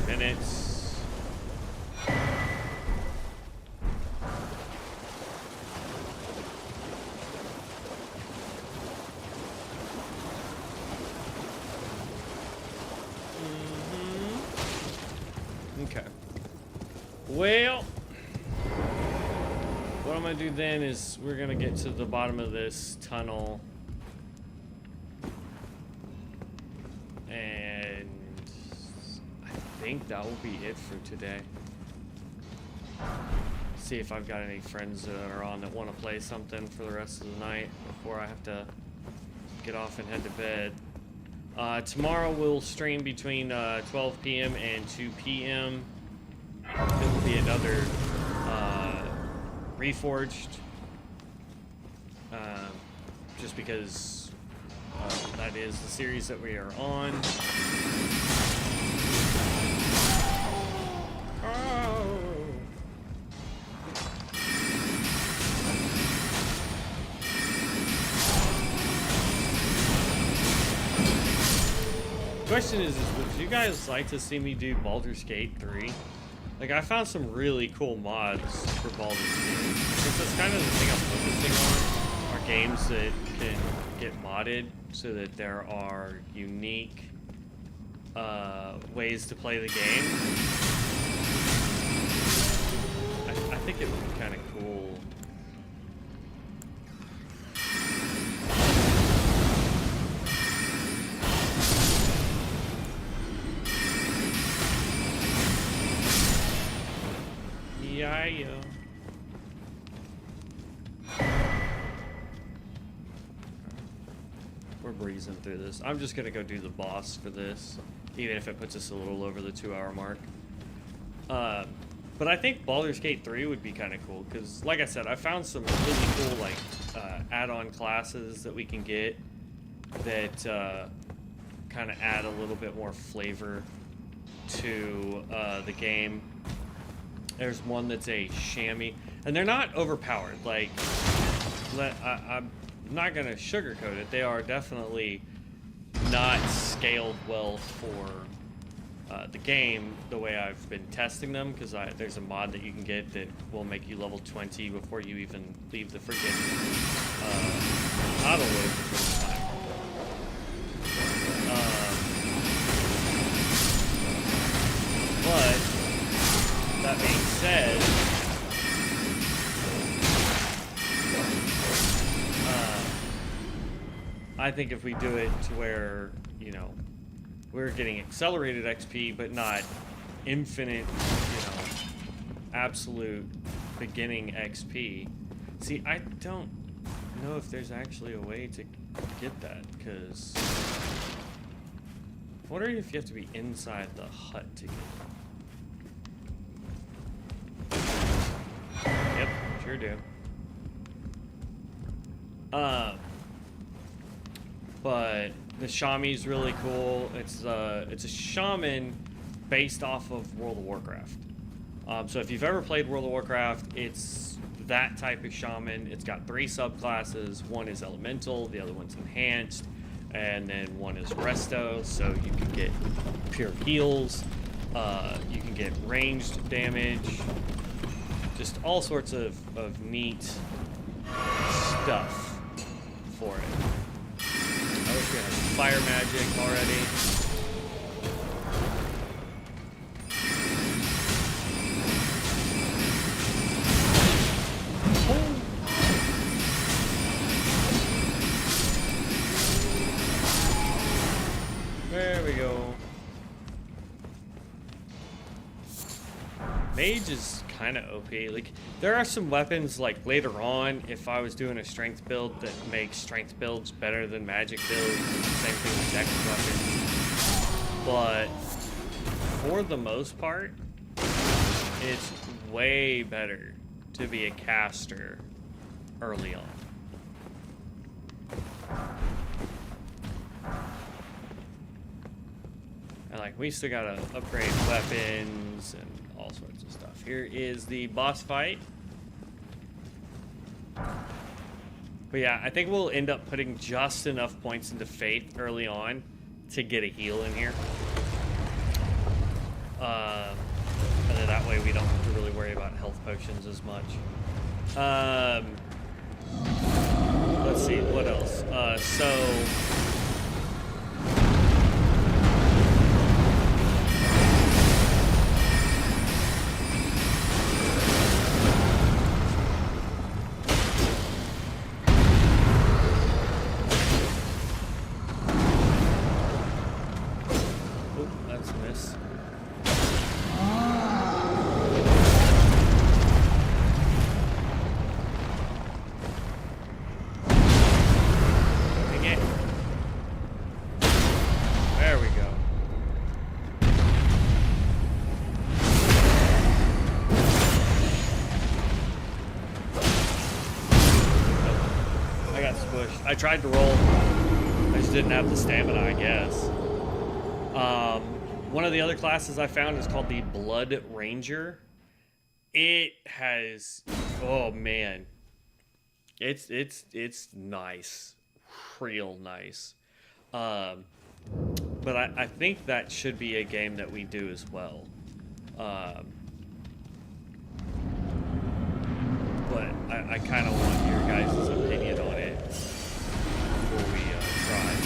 minutes. Okay. Well, what I'm gonna do then is we're gonna get to the bottom of this tunnel. And I think that will be it for today. See if I've got any friends that are on that want to play something for the rest of the night before I have to get off and head to bed. Tomorrow we'll stream between 12 p.m. and 2 p.m. It will be another Reforged. Just because that is the series that we are on. Oh. Question is would you guys like to see me do Baldur's Gate 3? Like, I found some really cool mods for Baldur's Gate. Because that's kind of the thing I'm focusing on, are games that can get modded so that there are unique ways to play the game. I think it would be kind of cool. Yeah. We're breezing through this. I'm just gonna go do the boss for this, even if it puts us a little over the 2-hour mark. But I think Baldur's Gate 3 would be kind of cool, because like I said, I found some really cool like add-on classes that we can get that kind of add a little bit more flavor to the game. There's one that's a chamois, and they're not overpowered. Like, I'm not gonna sugarcoat it. They are definitely not scaled well for the game the way I've been testing them, because there's a mod that you can get that will make you level 20 before you even leave the freaking auto load the first time. But that being said, I think if we do it to where, you know, we're getting accelerated XP, but not infinite, you know, absolute beginning XP. See, I don't know if there's actually a way to get that, because I'm wondering if you have to be inside the hut to get it. Yep, sure do. But the chamois is really cool. It's a shaman based off of World of Warcraft. So if you've ever played World of Warcraft, it's that type of shaman. It's got 3 subclasses. One is elemental, the other one's enhanced, and then one is resto. So you can get pure heals. You can get ranged damage. Just all sorts of neat stuff for it. I wish we had fire magic already. There we go. Mage is kind of OP. Like, there are some weapons, like, later on, if I was doing a strength build, that makes strength builds better than magic builds. Same thing with dex weapons. But for the most part, it's way better to be a caster early on. And, like, we still gotta upgrade weapons and all sorts of stuff. Here is the boss fight. But yeah, I think we'll end up putting just enough points into Faith early on to get a heal in here. potions as much. Let's see, what else? Oh, that's a miss. Dang it. There we go. I got squished. I tried to roll. I just didn't have the stamina, I guess. One of the other classes I found is called the Blood Ranger. It has, oh man, it's nice, real nice. But I think that should be a game that we do as well. But I kind of want your guys' opinion on it before we try.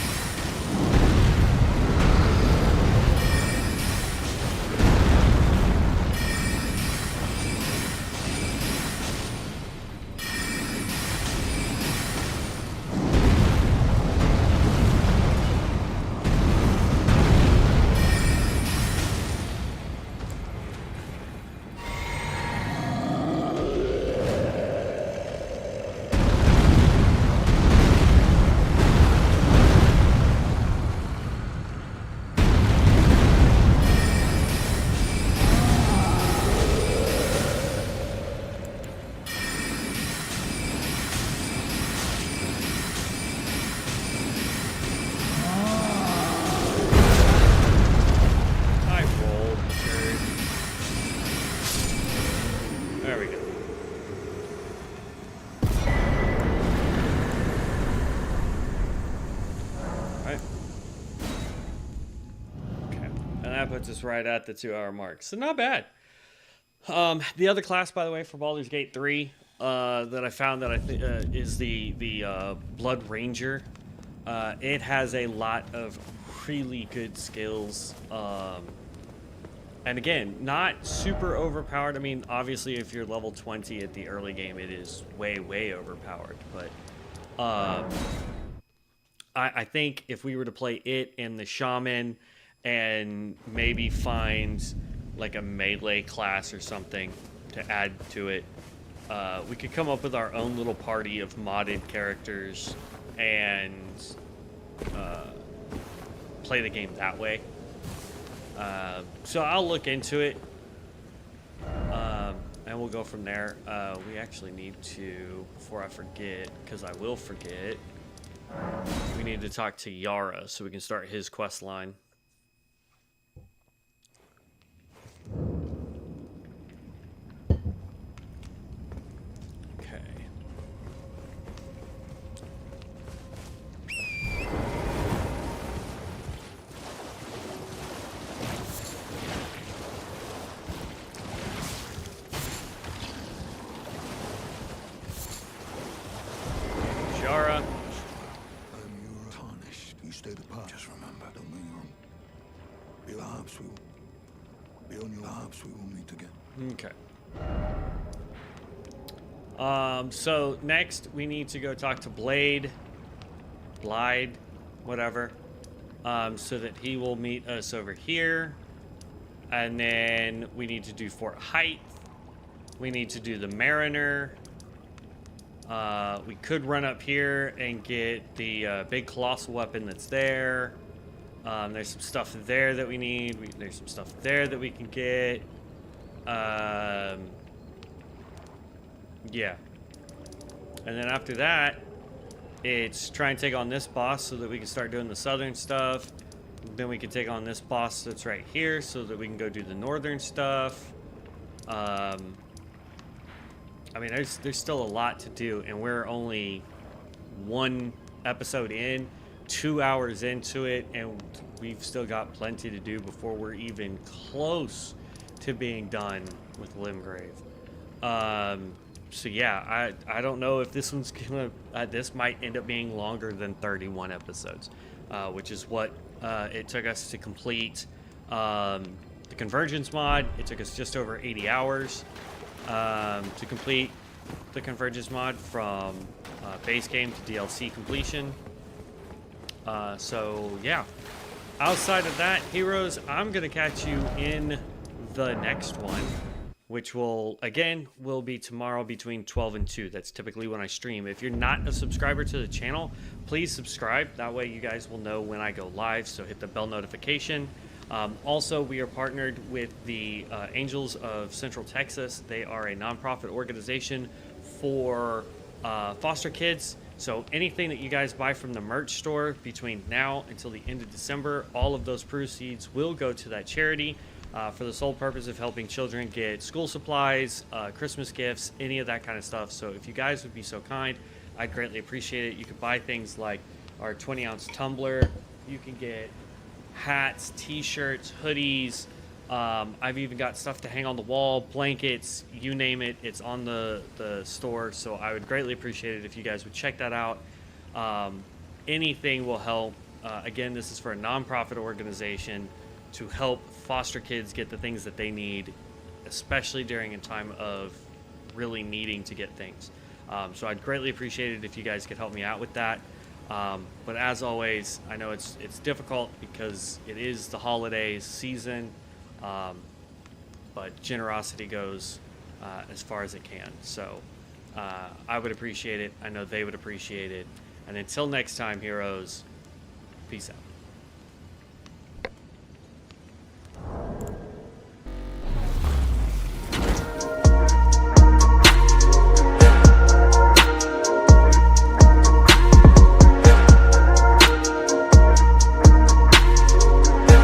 Puts us right at the 2-hour mark, so not bad. The other class, by the way, for Baldur's Gate 3 that I found that I think is the Blood Ranger. It has a lot of really good skills, and again, not super overpowered. I mean, obviously, if you're level 20 at the early game, it is way overpowered. But I think if we were to play it and the Shaman, and maybe find like a melee class or something to add to it, we could come up with our own little party of modded characters and play the game that way. So I'll look into it, and we'll go from there. We actually need to, before I forget, because I will forget, we need to talk to Yara so we can start his quest line. So next we need to go talk to Blade, whatever, so that he will meet us over here. And then we need to do Fort Height. We need to do the Mariner. We could run up here and get the big colossal weapon that's there. There's some stuff there that we need. There's some stuff there that we can get. Yeah. And then after that, it's try and take on this boss so that we can start doing the southern stuff. Then we can take on this boss that's right here so that we can go do the northern stuff. I mean, there's still a lot to do, and we're only one episode in, 2 hours into it, and we've still got plenty to do before we're even close to being done with Limgrave. So yeah, I don't know if this one's gonna this might end up being longer than 31 episodes, which is what it took us to complete the Convergence mod. It took us just over 80 hours to complete the Convergence mod from base game to DLC completion. So yeah, outside of that, heroes, I'm gonna catch you in the next one, which will be tomorrow between 12 and 2. That's typically when I stream. If you're not a subscriber to the channel, please subscribe. That way you guys will know when I go live, so hit the bell notification. Also, we are partnered with the Angels of Central Texas. They are a nonprofit organization for foster kids. So anything that you guys buy from the merch store between now until the end of December, all of those proceeds will go to that charity for the sole purpose of helping children get school supplies, Christmas gifts, any of that kind of stuff. So if you guys would be so kind, I'd greatly appreciate it. You could buy things like our 20-ounce tumbler. You can get hats, t-shirts, hoodies. I've even got stuff to hang on the wall, blankets, you name it. It's on the store, so I would greatly appreciate it if you guys would check that out. Anything will help. Again, this is for a nonprofit organization to help foster kids get the things that they need, especially during a time of really needing to get things. So I'd greatly appreciate it if you guys could help me out with that. But as always, I know it's difficult because it is the holidays season, but generosity goes as far as it can. So I would appreciate it. I know they would appreciate it. And until next time, heroes, peace out.